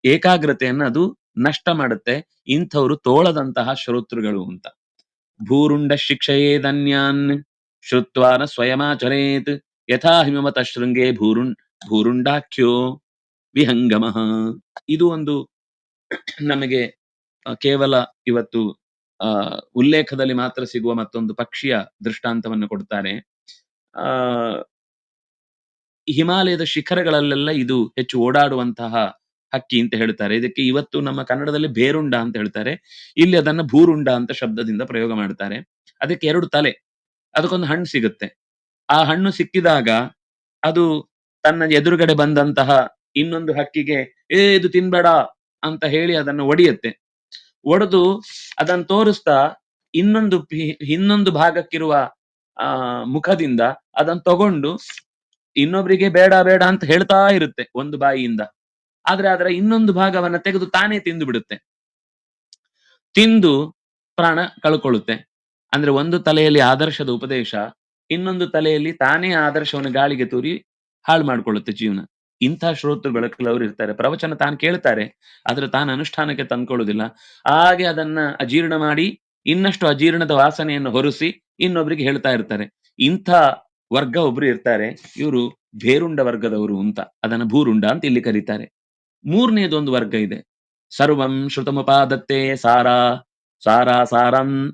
ಏಕಾಗ್ರತೆಯನ್ನ ಅದು ನಷ್ಟ ಮಾಡುತ್ತೆ. ಇಂಥವ್ರು ತೋಳದಂತಹ ಶ್ರೋತೃಗಳು ಅಂತ. ಭೂರುಂಡ ಶಿಕ್ಷಯೇದನ್ಯಾನ್ ಶ್ರುತ್ವಾನ ಸ್ವಯಮಾಚರೇತ್ ಯಥಾ ಹಿಮವತ ಶೃಂಗೇ ಭೂರುಂಡಾಖ್ಯೋ ವಿಹಂಗಮಃ. ಇದು ಒಂದು ನಮಗೆ ಕೇವಲ ಇವತ್ತು ಉಲ್ಲೇಖದಲ್ಲಿ ಮಾತ್ರ ಸಿಗುವ ಮತ್ತೊಂದು ಪಕ್ಷಿಯ ದೃಷ್ಟಾಂತವನ್ನು ಕೊಡ್ತಾರೆ. ಹಿಮಾಲಯದ ಶಿಖರಗಳಲ್ಲೆಲ್ಲ ಇದು ಹೆಚ್ಚು ಓಡಾಡುವಂತಹ ಹಕ್ಕಿ ಅಂತ ಹೇಳ್ತಾರೆ. ಇದಕ್ಕೆ ಇವತ್ತು ನಮ್ಮ ಕನ್ನಡದಲ್ಲಿ ಬೇರುಂಡ ಅಂತ ಹೇಳ್ತಾರೆ, ಇಲ್ಲಿ ಅದನ್ನ ಭೂರುಂಡ ಅಂತ ಶಬ್ದದಿಂದ ಪ್ರಯೋಗ ಮಾಡ್ತಾರೆ. ಅದಕ್ಕೆ 2 ತಲೆ, ಅದಕ್ಕೊಂದು ಹಣ್ಣು ಸಿಗುತ್ತೆ. ಆ ಹಣ್ಣು ಸಿಕ್ಕಿದಾಗ ಅದು ತನ್ನ ಎದುರುಗಡೆ ಬಂದಂತಹ ಇನ್ನೊಂದು ಹಕ್ಕಿಗೆ ಇದು ತಿನ್ಬೇಡ ಅಂತ ಹೇಳಿ ಅದನ್ನು ಒಡೆಯುತ್ತೆ. ಒಡೆದು ಅದನ್ನು ತೋರಿಸ್ತಾ ಇನ್ನೊಂದು ಭಾಗಕ್ಕಿರುವ ಮುಖದಿಂದ ಅದನ್ನು ತಗೊಂಡು ಇನ್ನೊಬ್ರಿಗೆ ಬೇಡ ಬೇಡ ಅಂತ ಹೇಳ್ತಾ ಇರುತ್ತೆ ಒಂದು ಬಾಯಿಯಿಂದ. ಆದ್ರೆ ಅದರ ಇನ್ನೊಂದು ಭಾಗವನ್ನ ತೆಗೆದು ತಾನೇ ತಿಂದು ಬಿಡುತ್ತೆ. ತಿಂದು ಪ್ರಾಣ ಕಳ್ಕೊಳ್ಳುತ್ತೆ. ಅಂದ್ರೆ ಒಂದು ತಲೆಯಲ್ಲಿ ಆದರ್ಶದ ಉಪದೇಶ, ಇನ್ನೊಂದು ತಲೆಯಲ್ಲಿ ತಾನೇ ಆದರ್ಶವನ್ನು ಗಾಳಿಗೆ ತೂರಿ ಹಾಳು ಮಾಡ್ಕೊಳ್ಳುತ್ತೆ ಜೀವನ. ಇಂಥ ಶ್ರೋತೃಗಳು ಕೆಲವರು ಇರ್ತಾರೆ. ಪ್ರವಚನ ತಾನು ಕೇಳ್ತಾರೆ, ಆದ್ರೆ ತಾನು ಅನುಷ್ಠಾನಕ್ಕೆ ತಂದ್ಕೊಳ್ಳುವುದಿಲ್ಲ. ಹಾಗೆ ಅದನ್ನ ಅಜೀರ್ಣ ಮಾಡಿ ಇನ್ನಷ್ಟು ಅಜೀರ್ಣದ ವಾಸನೆಯನ್ನು ಹೊರಿಸಿ ಇನ್ನೊಬ್ರಿಗೆ ಹೇಳ್ತಾ ಇರ್ತಾರೆ. ಇಂಥ ವರ್ಗ ಒಬ್ರು ಇರ್ತಾರೆ, ಇವರು ಬೇರುಂಡ ವರ್ಗದವರು ಅಂತ. ಅದನ್ನ ಭೂರುಂಡ ಅಂತ ಇಲ್ಲಿ ಕರೀತಾರೆ. ಮೂರನೇದೊಂದು ವರ್ಗ ಇದೆ, ಸರ್ವಂ ಶ್ರುತಮುಪಾದತ್ತೆ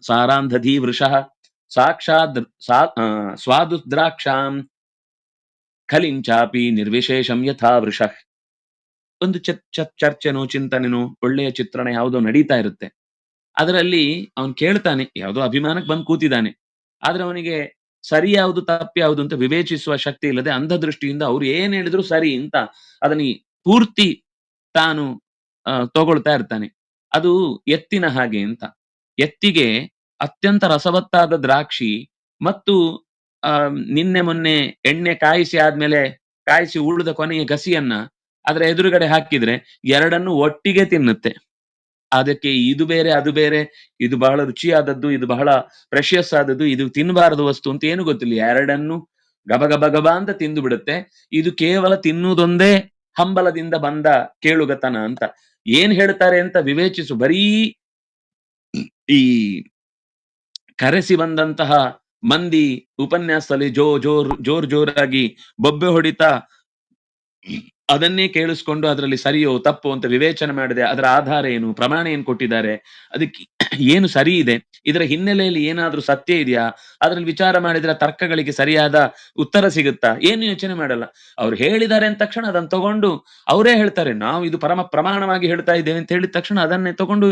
ಸಾರಾಂಧಧೀ ವೃಷಃ ಸಾಕ್ಷಾತ್ ಸ್ವಾದುದ್ರಾಕ್ಷಾಂ ಖಲಿಂಚಾಪಿ ನಿರ್ವಿಶೇಷಂ ಯಥಾ ವೃಷಃ. ಒಂದು ಚರ್ಚೆನೋ ಚಿಂತನೆನೋ ಒಳ್ಳೆಯ ಚಿತ್ರಣ ಯಾವುದೋ ನಡೀತಾ ಇರುತ್ತೆ. ಅದರಲ್ಲಿ ಅವನು ಕೇಳ್ತಾನೆ, ಯಾವುದೋ ಅಭಿಮಾನಕ್ಕೆ ಬಂದು ಕೂತಿದ್ದಾನೆ, ಆದ್ರೆ ಅವನಿಗೆ ಸರಿ ಯಾವುದು ತಪ್ಪು ಯಾವುದು ಅಂತ ವಿವೇಚಿಸುವ ಶಕ್ತಿ ಇಲ್ಲದೆ ಅಂಧದೃಷ್ಟಿಯಿಂದ ಅವ್ರು ಏನ್ ಹೇಳಿದ್ರು ಸರಿ ಅಂತ ಅದನ್ನ ಪೂರ್ತಿ ತಾನು ತಗೊಳ್ತಾ ಇರ್ತಾನೆ. ಅದು ಎತ್ತಿನ ಹಾಗೆ ಅಂತ. ಎತ್ತಿಗೆ ಅತ್ಯಂತ ರಸವತ್ತಾದ ದ್ರಾಕ್ಷಿ ಮತ್ತು ನಿನ್ನೆ ಮೊನ್ನೆ ಎಣ್ಣೆ ಕಾಯಿಸಿ ಉಳಿದ ಕೊನೆಯ ಗಸಿಯನ್ನ ಅದರ ಎದುರುಗಡೆ ಹಾಕಿದ್ರೆ ಎರಡನ್ನು ಒಟ್ಟಿಗೆ ತಿನ್ನುತ್ತೆ. ಅದಕ್ಕೆ ಇದು ಬೇರೆ ಅದು ಬೇರೆ, ಇದು ಬಹಳ ರುಚಿಯಾದದ್ದು, ಇದು ಬಹಳ ಪ್ರೆಷಿಯಸ್ ಆದದ್ದು, ಇದು ತಿನ್ನಬಾರದು ವಸ್ತು ಅಂತ ಏನು ಗೊತ್ತಿಲ್ಲ, ಎರಡನ್ನು ಗಬ ಗಬ ಗಬ ಅಂತ ತಿಂದು ಬಿಡುತ್ತೆ. ಇದು ಕೇವಲ ತಿನ್ನುವುದೊಂದೇ ಹಂಬಲದಿಂದ ಬಂದ ಕೇಳುಗತನ ಅಂತ. ಏನ್ ಹೇಳ್ತಾರೆ ಅಂತ ವಿವೇಚಿಸು. ಬರೀ ಈ ಕರೆಸಿ ಬಂದಂತಹ ಮಂದಿ ಉಪನ್ಯಾಸದಲ್ಲಿ ಜೋರಾಗಿ ಬೊಬ್ಬೆ ಹೊಡಿತಾ ಅದನ್ನೇ ಕೇಳಿಸ್ಕೊಂಡು ಅದರಲ್ಲಿ ಸರಿಯೋ ತಪ್ಪೋ ಅಂತ ವಿವೇಚನೆ ಮಾಡಿದೆ. ಅದರ ಆಧಾರ ಏನು, ಪ್ರಮಾಣ ಏನು ಕೊಟ್ಟಿದ್ದಾರೆ, ಅದಕ್ಕೆ ಏನು ಸರಿ ಇದೆ, ಇದರ ಹಿನ್ನೆಲೆಯಲ್ಲಿ ಏನಾದ್ರೂ ಸತ್ಯ ಇದೆಯಾ, ಅದ್ರಲ್ಲಿ ವಿಚಾರ ಮಾಡಿದ್ರೆ ತರ್ಕಗಳಿಗೆ ಸರಿಯಾದ ಉತ್ತರ ಸಿಗುತ್ತಾ, ಏನು ಯೋಚನೆ ಮಾಡಲ್ಲ. ಅವ್ರು ಹೇಳಿದ್ದಾರೆ ಅಂದ ತಕ್ಷಣ ಅದನ್ನ ತಗೊಂಡು ಅವರೇ ಹೇಳ್ತಾರೆ, ನಾವು ಇದು ಪರಮ ಪ್ರಮಾಣವಾಗಿ ಹೇಳ್ತಾ ಇದ್ದೇವೆ ಅಂತ ಹೇಳಿದ ತಕ್ಷಣ ಅದನ್ನೇ ತಗೊಂಡು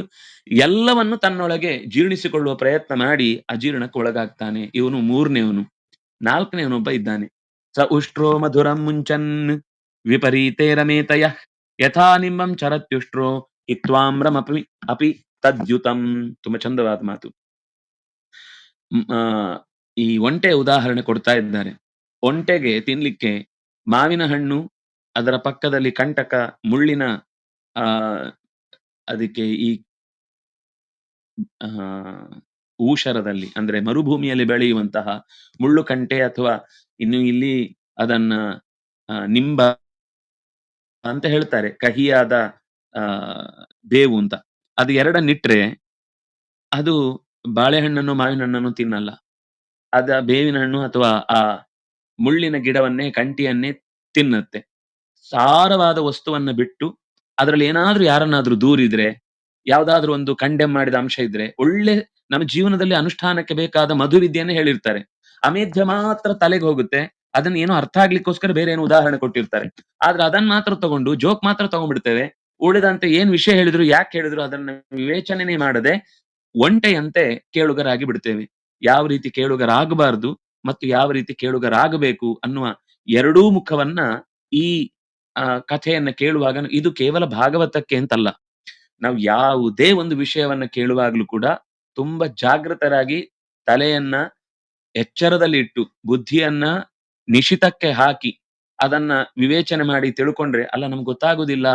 ಎಲ್ಲವನ್ನು ತನ್ನೊಳಗೆ ಜೀರ್ಣಿಸಿಕೊಳ್ಳುವ ಪ್ರಯತ್ನ ಮಾಡಿ ಅಜೀರ್ಣಕ್ಕೆ ಒಳಗಾಗ್ತಾನೆ. ಇವನು ಮೂರನೇವನು. ನಾಲ್ಕನೇವನೊಬ್ಬ ಇದ್ದಾನೆ, ಸ ಉಷ್ಟ್ರೋ ಮಧುರಂ ಮುಂಚನ್ ವಿಪರೀತೆ ರಮೇತಯ ಯಥಾ ನಿಂಬಂ ಚರತ್ಯುಷ್ಟ್ರೋ ಹಿತ್ವಾಮ್ರಂ ಅಪಿ ತದ್ಯುತಂ. ತುಂಬಾ ಚಂದವಾದ ಮಾತು. ಈ ಒಂಟೆ ಉದಾಹರಣೆ ಕೊಡ್ತಾ ಇದ್ದಾರೆ. ಒಂಟೆಗೆ ತಿನ್ಲಿಕ್ಕೆ ಮಾವಿನ ಹಣ್ಣು, ಅದರ ಪಕ್ಕದಲ್ಲಿ ಕಂಟಕ ಮುಳ್ಳಿನ ಅದಕ್ಕೆ ಈ ಊಷರದಲ್ಲಿ ಅಂದ್ರೆ ಮರುಭೂಮಿಯಲ್ಲಿ ಬೆಳೆಯುವಂತಹ ಮುಳ್ಳು ಕಂಟೆ ಅಥವಾ ಇನ್ನು ಇಲ್ಲಿ ಅದನ್ನ ನಿಂಬ ಅಂತ ಹೇಳ್ತಾರೆ, ಕಹಿಯಾದ ಆ ಬೇವು ಅಂತ. ಅದು ಎರಡನ್ನಿಟ್ರೆ ಅದು ಬಾಳೆಹಣ್ಣನ್ನು, ಮಾವಿನ ಹಣ್ಣನ್ನು ತಿನ್ನಲ್ಲ. ಅದ ಬೇವಿನ ಹಣ್ಣು ಅಥವಾ ಆ ಮುಳ್ಳಿನ ಗಿಡವನ್ನೇ, ಕಂಟಿಯನ್ನೇ ತಿನ್ನತ್ತೆ. ಸಾರವಾದ ವಸ್ತುವನ್ನ ಬಿಟ್ಟು ಅದ್ರಲ್ಲಿ ಏನಾದ್ರೂ ಯಾರನ್ನಾದ್ರೂ ದೂರಿದ್ರೆ, ಯಾವ್ದಾದ್ರೂ ಒಂದು ಕಂಡೆಮ್ ಮಾಡಿದ ಅಂಶ ಇದ್ರೆ, ಒಳ್ಳೆ ನಮ್ಮ ಜೀವನದಲ್ಲಿ ಅನುಷ್ಠಾನಕ್ಕೆ ಬೇಕಾದ ಮಧುವಿದ್ಯೆಯನ್ನೇ ಹೇಳಿರ್ತಾರೆ. ಅಮೇಧ್ಯ ಮಾತ್ರ ತಲೆಗೆ ಹೋಗುತ್ತೆ. ಅದನ್ನ ಏನೋ ಅರ್ಥ ಆಗ್ಲಿಕ್ಕೋಸ್ಕರ ಬೇರೆ ಏನೋ ಉದಾಹರಣೆ ಕೊಟ್ಟಿರ್ತಾರೆ. ಆದ್ರೆ ಅದನ್ನ ಮಾತ್ರ ತಗೊಂಡು ಜೋಕ್ ಮಾತ್ರ ತಗೊಂಡ್ಬಿಡ್ತೇವೆ. ಉಳಿದಂತೆ ಏನ್ ವಿಷಯ ಹೇಳಿದ್ರು, ಯಾಕೆ ಹೇಳಿದ್ರು ಅದನ್ನ ವಿವೇಚನೆನೇ ಮಾಡದೆ ಒಂಟೆಯಂತೆ ಕೇಳುಗರಾಗಿ ಬಿಡ್ತೇವೆ. ಯಾವ ರೀತಿ ಕೇಳುಗರಾಗಬಾರ್ದು ಮತ್ತು ಯಾವ ರೀತಿ ಕೇಳುಗರಾಗಬೇಕು ಅನ್ನುವ ಎರಡೂ ಮುಖವನ್ನ ಈ ಕಥೆಯನ್ನ ಕೇಳುವಾಗ, ಇದು ಕೇವಲ ಭಾಗವತಕ್ಕೆ ಅಂತಲ್ಲ, ನಾವು ಯಾವುದೇ ಒಂದು ವಿಷಯವನ್ನ ಕೇಳುವಾಗ್ಲೂ ಕೂಡ ತುಂಬಾ ಜಾಗೃತರಾಗಿ ತಲೆಯನ್ನ ಎಚ್ಚರದಲ್ಲಿ ಇಟ್ಟು ಬುದ್ಧಿಯನ್ನ ನಿಶಿತಕ್ಕೆ ಹಾಕಿ ಅದನ್ನ ವಿವೇಚನೆ ಮಾಡಿ ತಿಳ್ಕೊಂಡ್ರೆ, ಅಲ್ಲ ನಮ್ಗೆ ಗೊತ್ತಾಗುದಿಲ್ಲ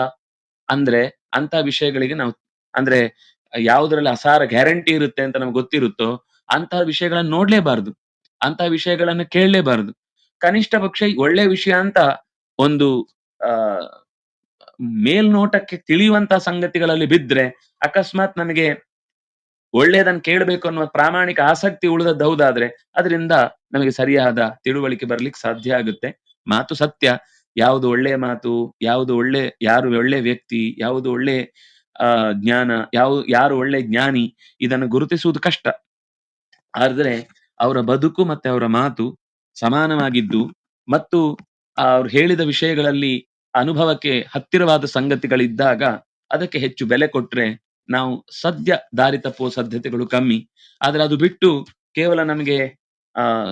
ಅಂದ್ರೆ ಅಂತ ವಿಷಯಗಳಿಗೆ ನಾವು, ಅಂದ್ರೆ ಯಾವುದ್ರಲ್ಲಿ ಅಸಾರ ಗ್ಯಾರಂಟಿ ಇರುತ್ತೆ ಅಂತ ನಮ್ಗೆ ಗೊತ್ತಿರುತ್ತೋ ಅಂತಹ ವಿಷಯಗಳನ್ನ ನೋಡ್ಲೇಬಾರ್ದು, ಅಂತಹ ವಿಷಯಗಳನ್ನ ಕೇಳಲೇಬಾರ್ದು. ಕನಿಷ್ಠ ಪಕ್ಷ ಒಳ್ಳೆ ವಿಷಯ ಅಂತ ಒಂದು ಆ ಮೇಲ್ನೋಟಕ್ಕೆ ತಿಳಿಯುವಂತ ಸಂಗತಿಗಳಲ್ಲಿ ಬಿದ್ರೆ, ಅಕಸ್ಮಾತ್ ನಮಗೆ ಒಳ್ಳೇದನ್ನ ಕೇಳಬೇಕು ಅನ್ನುವ ಪ್ರಾಮಾಣಿಕ ಆಸಕ್ತಿ ಉಳಿದದ್ದು ಹೌದಾದ್ರೆ ಅದರಿಂದ ನಮಗೆ ಸರಿಯಾದ ತಿಳುವಳಿಕೆ ಬರ್ಲಿಕ್ಕೆ ಸಾಧ್ಯ ಆಗುತ್ತೆ. ಮಾತು ಸತ್ಯ, ಯಾವುದು ಒಳ್ಳೆಯ ಮಾತು, ಯಾರು ಒಳ್ಳೆ ವ್ಯಕ್ತಿ, ಯಾವುದು ಒಳ್ಳೆ ಜ್ಞಾನ, ಯಾರು ಒಳ್ಳೆ ಜ್ಞಾನಿ, ಇದನ್ನು ಗುರುತಿಸುವುದು ಕಷ್ಟ. ಆದ್ರೆ ಅವರ ಬದುಕು ಮತ್ತೆ ಅವರ ಮಾತು ಸಮಾನವಾಗಿದ್ದು ಮತ್ತು ಅವ್ರು ಹೇಳಿದ ವಿಷಯಗಳಲ್ಲಿ ಅನುಭವಕ್ಕೆ ಹತ್ತಿರವಾದ ಸಂಗತಿಗಳಿದ್ದಾಗ ಅದಕ್ಕೆ ಹೆಚ್ಚು ಬೆಲೆ ಕೊಟ್ರೆ ನಾವು ಸದ್ಯ ದಾರಿ ತಪ್ಪುವ ಸಾಧ್ಯತೆಗಳು ಕಮ್ಮಿ. ಆದ್ರೆ ಅದು ಬಿಟ್ಟು ಕೇವಲ ನಮಗೆ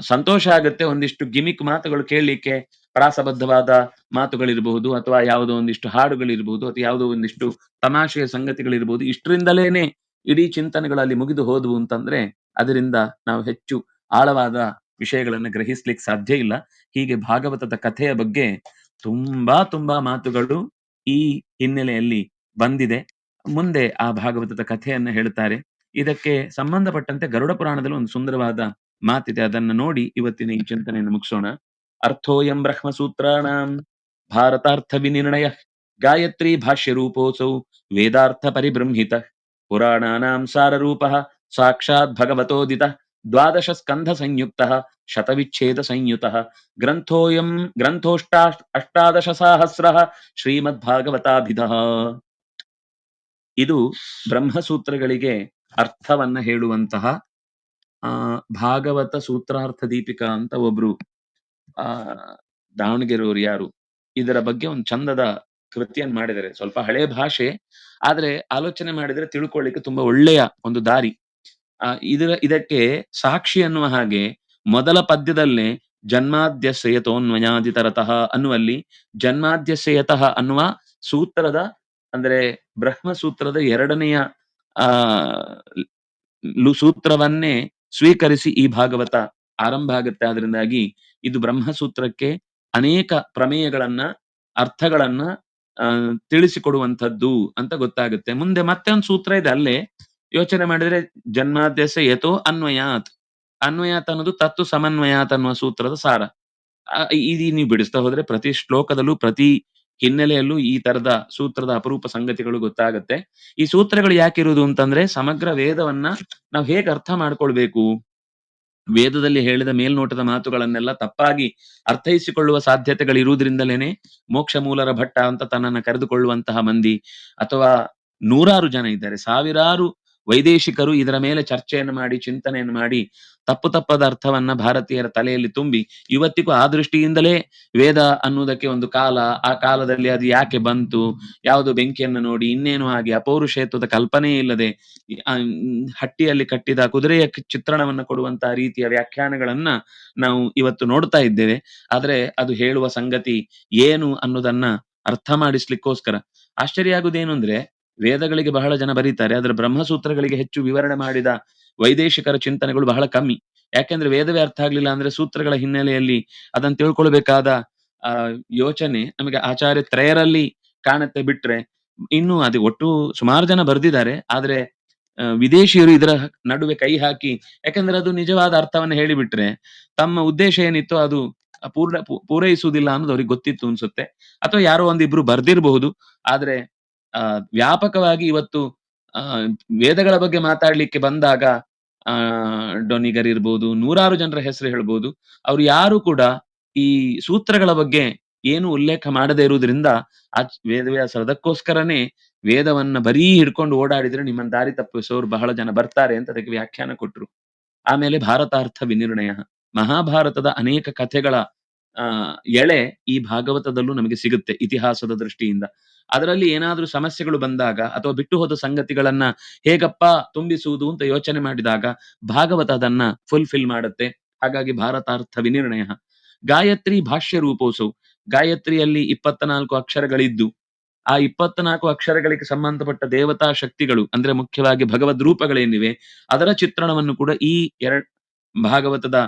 ಸಂತೋಷ ಆಗುತ್ತೆ ಒಂದಿಷ್ಟು ಗಿಮಿಕ್ ಮಾತುಗಳು ಕೇಳಲಿಕ್ಕೆ, ಪ್ರಾಸಬದ್ಧವಾದ ಮಾತುಗಳಿರಬಹುದು ಅಥವಾ ಯಾವುದೋ ಒಂದಿಷ್ಟು ಹಾಡುಗಳಿರ್ಬಹುದು ಅಥವಾ ಯಾವುದೋ ಒಂದಿಷ್ಟು ತಮಾಷೆಯ ಸಂಗತಿಗಳಿರ್ಬಹುದು, ಇಷ್ಟರಿಂದಲೇನೆ ಇಡೀ ಚಿಂತನೆಗಳಲ್ಲಿ ಮುಗಿದು ಹೋದವು ಅಂತಂದ್ರೆ ಅದರಿಂದ ನಾವು ಹೆಚ್ಚು ಆಳವಾದ ವಿಷಯಗಳನ್ನ ಗ್ರಹಿಸ್ಲಿಕ್ಕೆ ಸಾಧ್ಯ ಇಲ್ಲ. ಹೀಗೆ ಭಾಗವತದ ಕಥೆಯ ಬಗ್ಗೆ ತುಂಬಾ ಮಾತುಗಳು ಈ ಹಿನ್ನೆಲೆಯಲ್ಲಿ ಬಂದಿದೆ. ಮುಂದೆ ಆ ಭಾಗವತದ ಕಥೆಯನ್ನ ಹೇಳ್ತಾರೆ. ಇದಕ್ಕೆ ಸಂಬಂಧಪಟ್ಟಂತೆ ಗರುಡ ಪುರಾಣದಲ್ಲಿ ಒಂದು ಸುಂದರವಾದ ಮಾತಿದೆ, ಅದನ್ನ ನೋಡಿ ಇವತ್ತಿನ ಈ ಚಿಂತನೆಯನ್ನು ಮುಗಿಸೋಣ. ಅರ್ಥೋಯಂ ಬ್ರಹ್ಮಸೂತ್ರಾಣಾಂ ಭಾರತಾರ್ಥ ವಿನಿರ್ಣಯ ಗಾಯತ್ರಿ ಭಾಷ್ಯ ರೂಪೋಸೌ ವೇದಾರ್ಥ ಪರಿಬೃಂಹಿತ ಪುರಾಣಾನಾಂ ಸಾರರೂಪ ಸಾಕ್ಷಾತ್ ಭಗವತೋದಿತ ದ್ವಾದಶ ಸ್ಕಂಧ ಸಂಯುಕ್ತ ಶತವಿಚ್ಛೇದ ಸಂಯುತ ಗ್ರಂಥೋಯಂ ಅಷ್ಟಾದಶ ಸಹಸ್ರ ಶ್ರೀಮದ್ಭಾಗವತಾಭಿಧ. ಇದು ಬ್ರಹ್ಮಸೂತ್ರಗಳಿಗೆ ಅರ್ಥವನ್ನ ಹೇಳುವಂತಹ ಭಾಗವತ ಸೂತ್ರಾರ್ಥ ದೀಪಿಕಾ ಅಂತ ಒಬ್ರು ದಾವಣಗೆರೆಯವರು ಯಾರು ಇದರ ಬಗ್ಗೆ ಒಂದು ಚಂದದ ಕೃತಿಯನ್ನು ಮಾಡಿದ್ದಾರೆ. ಸ್ವಲ್ಪ ಹಳೆ ಭಾಷೆ, ಆದ್ರೆ ಆಲೋಚನೆ ಮಾಡಿದ್ರೆ ತಿಳ್ಕೊಳ್ಳಿಕ್ಕೆ ತುಂಬಾ ಒಳ್ಳೆಯ ಒಂದು ದಾರಿ. ಇದಕ್ಕೆ ಸಾಕ್ಷಿ ಅನ್ನುವ ಹಾಗೆ ಮೊದಲ ಪದ್ಯದಲ್ಲೇ ಜನ್ಮಾದ್ಯಸ್ಯ ಯತೋನ್ವಯಾದಿತರತಃ ಅನ್ನುವಲ್ಲಿ ಜನ್ಮಾದ್ಯಸ್ಯ ಯತಃ ಅನ್ನುವ ಸೂತ್ರದ, ಅಂದ್ರೆ ಬ್ರಹ್ಮಸೂತ್ರದ ಎರಡನೆಯ ಸೂತ್ರವನ್ನೇ ಸ್ವೀಕರಿಸಿ ಈ ಭಾಗವತ ಆರಂಭ ಆಗುತ್ತೆ. ಆದ್ರಿಂದಾಗಿ ಇದು ಬ್ರಹ್ಮಸೂತ್ರಕ್ಕೆ ಅನೇಕ ಪ್ರಮೇಯಗಳನ್ನ, ಅರ್ಥಗಳನ್ನ ತಿಳಿಸಿಕೊಡುವಂಥದ್ದು ಅಂತ ಗೊತ್ತಾಗುತ್ತೆ. ಮುಂದೆ ಮತ್ತೆ ಒಂದು ಸೂತ್ರ ಇದೆ, ಅಲ್ಲೇ ಯೋಚನೆ ಮಾಡಿದ್ರೆ ಜನ್ಮಾದ್ಯಸ್ಯ ಯತೋ ಅನ್ವಯಾತ್ ಅನ್ನೋದು ತತ್ತು ಸಮನ್ವಯಾತ್ ಅನ್ನುವ ಸೂತ್ರದ ಸಾರ. ಇದು ನೀವು ಬಿಡಿಸ್ತಾ ಹೋದ್ರೆ ಪ್ರತಿ ಶ್ಲೋಕದಲ್ಲೂ ಪ್ರತಿ ಹಿನ್ನೆಲೆಯಲ್ಲೂ ಈ ತರದ ಸೂತ್ರದ ಅಪರೂಪ ಸಂಗತಿಗಳು ಗೊತ್ತಾಗತ್ತೆ. ಈ ಸೂತ್ರಗಳು ಯಾಕಿರುವುದು ಅಂತಂದ್ರೆ ಸಮಗ್ರ ವೇದವನ್ನ ನಾವು ಹೇಗೆ ಅರ್ಥ ಮಾಡ್ಕೊಳ್ಬೇಕು, ವೇದದಲ್ಲಿ ಹೇಳಿದ ಮೇಲ್ನೋಟದ ಮಾತುಗಳನ್ನೆಲ್ಲ ತಪ್ಪಾಗಿ ಅರ್ಥೈಸಿಕೊಳ್ಳುವ ಸಾಧ್ಯತೆಗಳಿರುವುದರಿಂದಲೇನೆ ಮೋಕ್ಷ ಮೂಲರ ಭಟ್ಟ ಅಂತ ತನ್ನನ್ನು ಕರೆದುಕೊಳ್ಳುವಂತಹ ಮಂದಿ, ಅಥವಾ ನೂರಾರು ಜನ ಇದ್ದಾರೆ, ಸಾವಿರಾರು ವೈದೇಶಿಕರು ಇದರ ಮೇಲೆ ಚರ್ಚೆಯನ್ನು ಮಾಡಿ ಚಿಂತನೆಯನ್ನು ಮಾಡಿ ತಪ್ಪದ ಅರ್ಥವನ್ನ ಭಾರತೀಯರ ತಲೆಯಲ್ಲಿ ತುಂಬಿ ಇವತ್ತಿಗೂ ಆ ದೃಷ್ಟಿಯಿಂದಲೇ ವೇದ ಅನ್ನುವುದಕ್ಕೆ ಒಂದು ಕಾಲ, ಆ ಕಾಲದಲ್ಲಿ ಅದು ಯಾಕೆ ಬಂತು, ಯಾವುದು ಬೆಂಕಿಯನ್ನು ನೋಡಿ ಇನ್ನೇನು ಹಾಗೆ ಅಪೌರುಷೇತ್ವದ ಕಲ್ಪನೆ ಇಲ್ಲದೆ ಹಟ್ಟಿಯಲ್ಲಿ ಕಟ್ಟಿದ ಕುದುರೆಯ ಚಿತ್ರಣವನ್ನ ಕೊಡುವಂತಹ ರೀತಿಯ ವ್ಯಾಖ್ಯಾನಗಳನ್ನ ನಾವು ಇವತ್ತು ನೋಡ್ತಾ ಇದ್ದೇವೆ. ಆದ್ರೆ ಅದು ಹೇಳುವ ಸಂಗತಿ ಏನು ಅನ್ನೋದನ್ನ ಅರ್ಥ ಮಾಡಿಸ್ಲಿಕ್ಕೋಸ್ಕರ ಆಶ್ಚರ್ಯ ಆಗುದೇನು ಅಂದ್ರೆ, ವೇದಗಳಿಗೆ ಬಹಳ ಜನ ಬರೀತಾರೆ, ಆದ್ರೆ ಬ್ರಹ್ಮಸೂತ್ರಗಳಿಗೆ ಹೆಚ್ಚು ವಿವರಣೆ ಮಾಡಿದ ವೈದೇಶಿಕರ ಚಿಂತನೆಗಳು ಬಹಳ ಕಮ್ಮಿ. ಯಾಕೆಂದ್ರೆ ವೇದವೇ ಅರ್ಥ ಆಗ್ಲಿಲ್ಲ ಅಂದ್ರೆ ಸೂತ್ರಗಳ ಹಿನ್ನೆಲೆಯಲ್ಲಿ ಅದನ್ನು ತಿಳ್ಕೊಳ್ಬೇಕಾದ ಯೋಚನೆ ನಮಗೆ ಆಚಾರ್ಯ ತ್ರಯರಲ್ಲಿ ಕಾಣುತ್ತೆ. ಬಿಟ್ರೆ ಇನ್ನು ಅದು ಒಟ್ಟು ಸುಮಾರು ಜನ ಬರ್ದಿದ್ದಾರೆ, ಆದ್ರೆ ವಿದೇಶಿಯರು ಇದರ ನಡುವೆ ಕೈ ಹಾಕಿ, ಯಾಕಂದ್ರೆ ಅದು ನಿಜವಾದ ಅರ್ಥವನ್ನು ಹೇಳಿಬಿಟ್ರೆ ತಮ್ಮ ಉದ್ದೇಶ ಏನಿತ್ತು ಅದು ಪೂರೈಸುವುದಿಲ್ಲ ಅನ್ನೋದು ಅವ್ರಿಗೆ ಗೊತ್ತಿತ್ತು ಅನ್ಸುತ್ತೆ. ಅಥವಾ ಯಾರೋ ಒಂದಿಬ್ರು ಬರ್ದಿರಬಹುದು, ಆದ್ರೆ ವ್ಯಾಪಕವಾಗಿ ಇವತ್ತು ಆ ವೇದಗಳ ಬಗ್ಗೆ ಮಾತಾಡ್ಲಿಕ್ಕೆ ಬಂದಾಗ ಆ ಡೊನಿಗರ್ ಇರ್ಬೋದು, ನೂರಾರು ಜನರ ಹೆಸರು ಹೇಳ್ಬೋದು. ಅವ್ರು ಯಾರು ಕೂಡ ಈ ಸೂತ್ರಗಳ ಬಗ್ಗೆ ಏನು ಉಲ್ಲೇಖ ಮಾಡದೇ ಇರುವುದರಿಂದ ವೇದವ್ಯಾಸರು ಅದಕ್ಕೋಸ್ಕರನೇ ವೇದವನ್ನ ಬರೀ ಹಿಡ್ಕೊಂಡು ಓಡಾಡಿದ್ರೆ ನಿಮ್ಮನ್ನ ದಾರಿ ತಪ್ಪಿಸೋರು ಬಹಳ ಜನ ಬರ್ತಾರೆ ಅಂತ ಅದಕ್ಕೆ ವ್ಯಾಖ್ಯಾನ ಕೊಟ್ರು. ಆಮೇಲೆ ಭಾರತಾರ್ಥ ವಿನಿರ್ಣಯ, ಮಹಾಭಾರತದ ಅನೇಕ ಕಥೆಗಳ ಆ ಎಳೆ ಈ ಭಾಗವತದಲ್ಲೂ ನಮಗೆ ಸಿಗುತ್ತೆ ಇತಿಹಾಸದ ದೃಷ್ಟಿಯಿಂದ. ಅದರಲ್ಲಿ ಏನಾದ್ರೂ ಸಮಸ್ಯೆಗಳು ಬಂದಾಗ ಅಥವಾ ಬಿಟ್ಟು ಹೋದ ಸಂಗತಿಗಳನ್ನ ಹೇಗಪ್ಪ ತುಂಬಿಸುವುದು ಅಂತ ಯೋಚನೆ ಮಾಡಿದಾಗ ಭಾಗವತ ಅದನ್ನ ಫುಲ್ಫಿಲ್ ಮಾಡುತ್ತೆ. ಹಾಗಾಗಿ ಭಾರತಾರ್ಥ ವಿನಿರ್ಣಯ. ಗಾಯತ್ರಿ ಭಾಷ್ಯ ರೂಪೋಸು, ಗಾಯತ್ರಿಯಲ್ಲಿ 24 ಅಕ್ಷರಗಳಿದ್ದು ಆ 24 ಅಕ್ಷರಗಳಿಗೆ ಸಂಬಂಧಪಟ್ಟ ದೇವತಾ ಶಕ್ತಿಗಳು ಅಂದ್ರೆ ಮುಖ್ಯವಾಗಿ ಭಗವದ್ ರೂಪಗಳೇನಿವೆ ಅದರ ಚಿತ್ರಣವನ್ನು ಕೂಡ ಈ ಭಾಗವತದ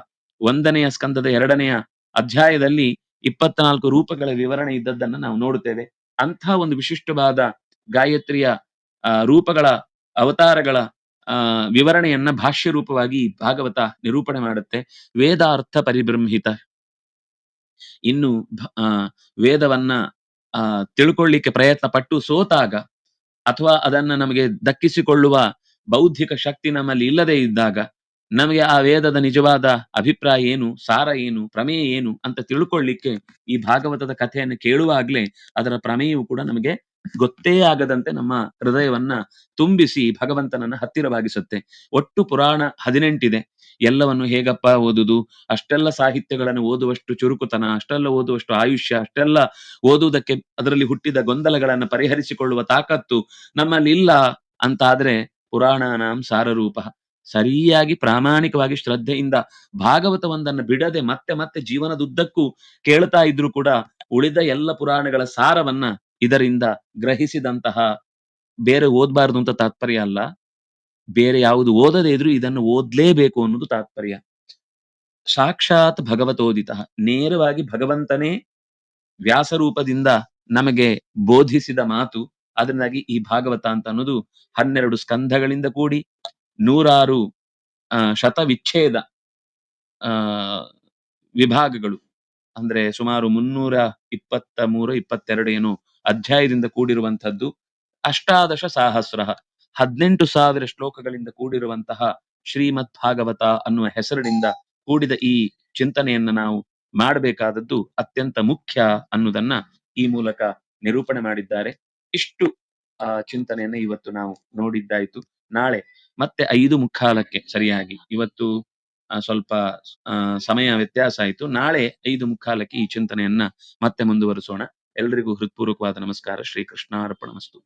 1ನೆಯ ಸ್ಕಂದದ 2ನೆಯ ಅಧ್ಯಾಯದಲ್ಲಿ 24 ರೂಪಗಳ ವಿವರಣೆ ಇದ್ದದ್ದನ್ನ ನಾವು ನೋಡುತ್ತೇವೆ. ಅಂಥ ಒಂದು ವಿಶಿಷ್ಟವಾದ ಗಾಯತ್ರಿಯ ರೂಪಗಳ ಅವತಾರಗಳ ವಿವರಣೆಯನ್ನ ಭಾಷ್ಯ ರೂಪವಾಗಿ ಭಾಗವತ ನಿರೂಪಣೆ ಮಾಡುತ್ತೆ. ವೇದಾರ್ಥ ಪರಿಬ್ರಹ್ಮಿತ. ಇನ್ನು ವೇದವನ್ನ ತಿಳ್ಕೊಳ್ಳಿಕ್ಕೆ ಪ್ರಯತ್ನ ಪಟ್ಟು ಸೋತಾಗ ಅಥವಾ ಅದನ್ನ ನಮಗೆ ದಕ್ಕಿಸಿಕೊಳ್ಳುವ ಬೌದ್ಧಿಕ ಶಕ್ತಿ ನಮ್ಮಲ್ಲಿ ಇಲ್ಲದೆ ಇದ್ದಾಗ ನಮಗೆ ಆ ವೇದದ ನಿಜವಾದ ಅಭಿಪ್ರಾಯ ಏನು, ಸಾರ ಏನು, ಪ್ರಮೇಯ ಏನು ಅಂತ ತಿಳ್ಕೊಳ್ಳಿಕ್ಕೆ ಈ ಭಾಗವತದ ಕಥೆಯನ್ನು ಕೇಳುವಾಗ್ಲೇ ಅದರ ಪ್ರಮೇಯವು ಕೂಡ ನಮಗೆ ಗೊತ್ತೇ ಆಗದಂತೆ ನಮ್ಮ ಹೃದಯವನ್ನ ತುಂಬಿಸಿ ಭಗವಂತನನ್ನ ಹತ್ತಿರವಾಗಿಸುತ್ತೆ. ಒಟ್ಟು ಪುರಾಣ 18 ಇದೆ. ಎಲ್ಲವನ್ನು ಹೇಗಪ್ಪ ಓದುದು, ಅಷ್ಟೆಲ್ಲ ಸಾಹಿತ್ಯಗಳನ್ನು ಓದುವಷ್ಟು ಚುರುಕುತನ, ಅಷ್ಟೆಲ್ಲ ಓದುವಷ್ಟು ಆಯುಷ್ಯ, ಅಷ್ಟೆಲ್ಲ ಓದುವುದಕ್ಕೆ ಅದರಲ್ಲಿ ಹುಟ್ಟಿದ ಗೊಂದಲಗಳನ್ನು ಪರಿಹರಿಸಿಕೊಳ್ಳುವ ತಾಕತ್ತು ನಮ್ಮಲ್ಲಿ ಇಲ್ಲ ಅಂತಾದ್ರೆ ಪುರಾಣಾನಾಂ ಸಾರರೂಪ. ಸರಿಯಾಗಿ ಪ್ರಾಮಾಣಿಕವಾಗಿ ಶ್ರದ್ಧೆಯಿಂದ ಭಾಗವತವೊಂದನ್ನು ಬಿಡದೆ ಮತ್ತೆ ಮತ್ತೆ ಜೀವನದುದ್ದಕ್ಕೂ ಕೇಳ್ತಾ ಇದ್ರು ಕೂಡ ಉಳಿದ ಎಲ್ಲ ಪುರಾಣಗಳ ಸಾರವನ್ನ ಇದರಿಂದ ಗ್ರಹಿಸಿದಂತಹ, ಬೇರೆ ಓದ್ಬಾರ್ದು ಅಂತ ತಾತ್ಪರ್ಯ ಅಲ್ಲ, ಬೇರೆ ಯಾವುದು ಓದದೇ ಇದ್ರು ಇದನ್ನು ಓದ್ಲೇಬೇಕು ಅನ್ನೋದು ತಾತ್ಪರ್ಯ. ಸಾಕ್ಷಾತ್ ಭಗವತೋದಿತ, ನೇರವಾಗಿ ಭಗವಂತನೇ ವ್ಯಾಸರೂಪದಿಂದ ನಮಗೆ ಬೋಧಿಸಿದ ಮಾತು. ಅದರಿಂದಾಗಿ ಈ ಭಾಗವತ ಅಂತ ಅನ್ನೋದು 12 ಸ್ಕಂಧಗಳಿಂದ ಕೂಡಿ 100 ಶತವಿಚ್ಛೇದ ವಿಭಾಗಗಳು ಅಂದ್ರೆ ಸುಮಾರು 323 22 ಏನು ಅಧ್ಯಾಯದಿಂದ ಕೂಡಿರುವಂತಹದ್ದು. ಅಷ್ಟಾದಶ ಸಹಸ್ರ 18,000 ಶ್ಲೋಕಗಳಿಂದ ಕೂಡಿರುವಂತಹ ಶ್ರೀಮದ್ ಭಾಗವತ ಅನ್ನುವ ಹೆಸರಿನಿಂದ ಕೂಡಿದ ಈ ಚಿಂತನೆಯನ್ನ ನಾವು ಮಾಡಬೇಕಾದದ್ದು ಅತ್ಯಂತ ಮುಖ್ಯ ಅನ್ನುವುದನ್ನ ಈ ಮೂಲಕ ನಿರೂಪಣೆ ಮಾಡಿದ್ದಾರೆ. ಇಷ್ಟು ಚಿಂತನೆಯನ್ನ ಇವತ್ತು ನಾವು ನೋಡಿದ್ದಾಯ್ತು. ನಾಳೆ ಮತ್ತೆ 5:45 ಸರಿಯಾಗಿ, ಇವತ್ತು ಸ್ವಲ್ಪ ಸಮಯ ವ್ಯತ್ಯಾಸ ಆಯಿತು. ನಾಳೆ 5:45 ಈ ಚಿಂತನೆಯನ್ನ ಮತ್ತೆ ಮುಂದುವರಿಸೋಣ. ಎಲ್ರಿಗೂ ಹೃತ್ಪೂರ್ವಕವಾದ ನಮಸ್ಕಾರ. ಶ್ರೀಕೃಷ್ಣಾರ್ಪಣಮಸ್ತು.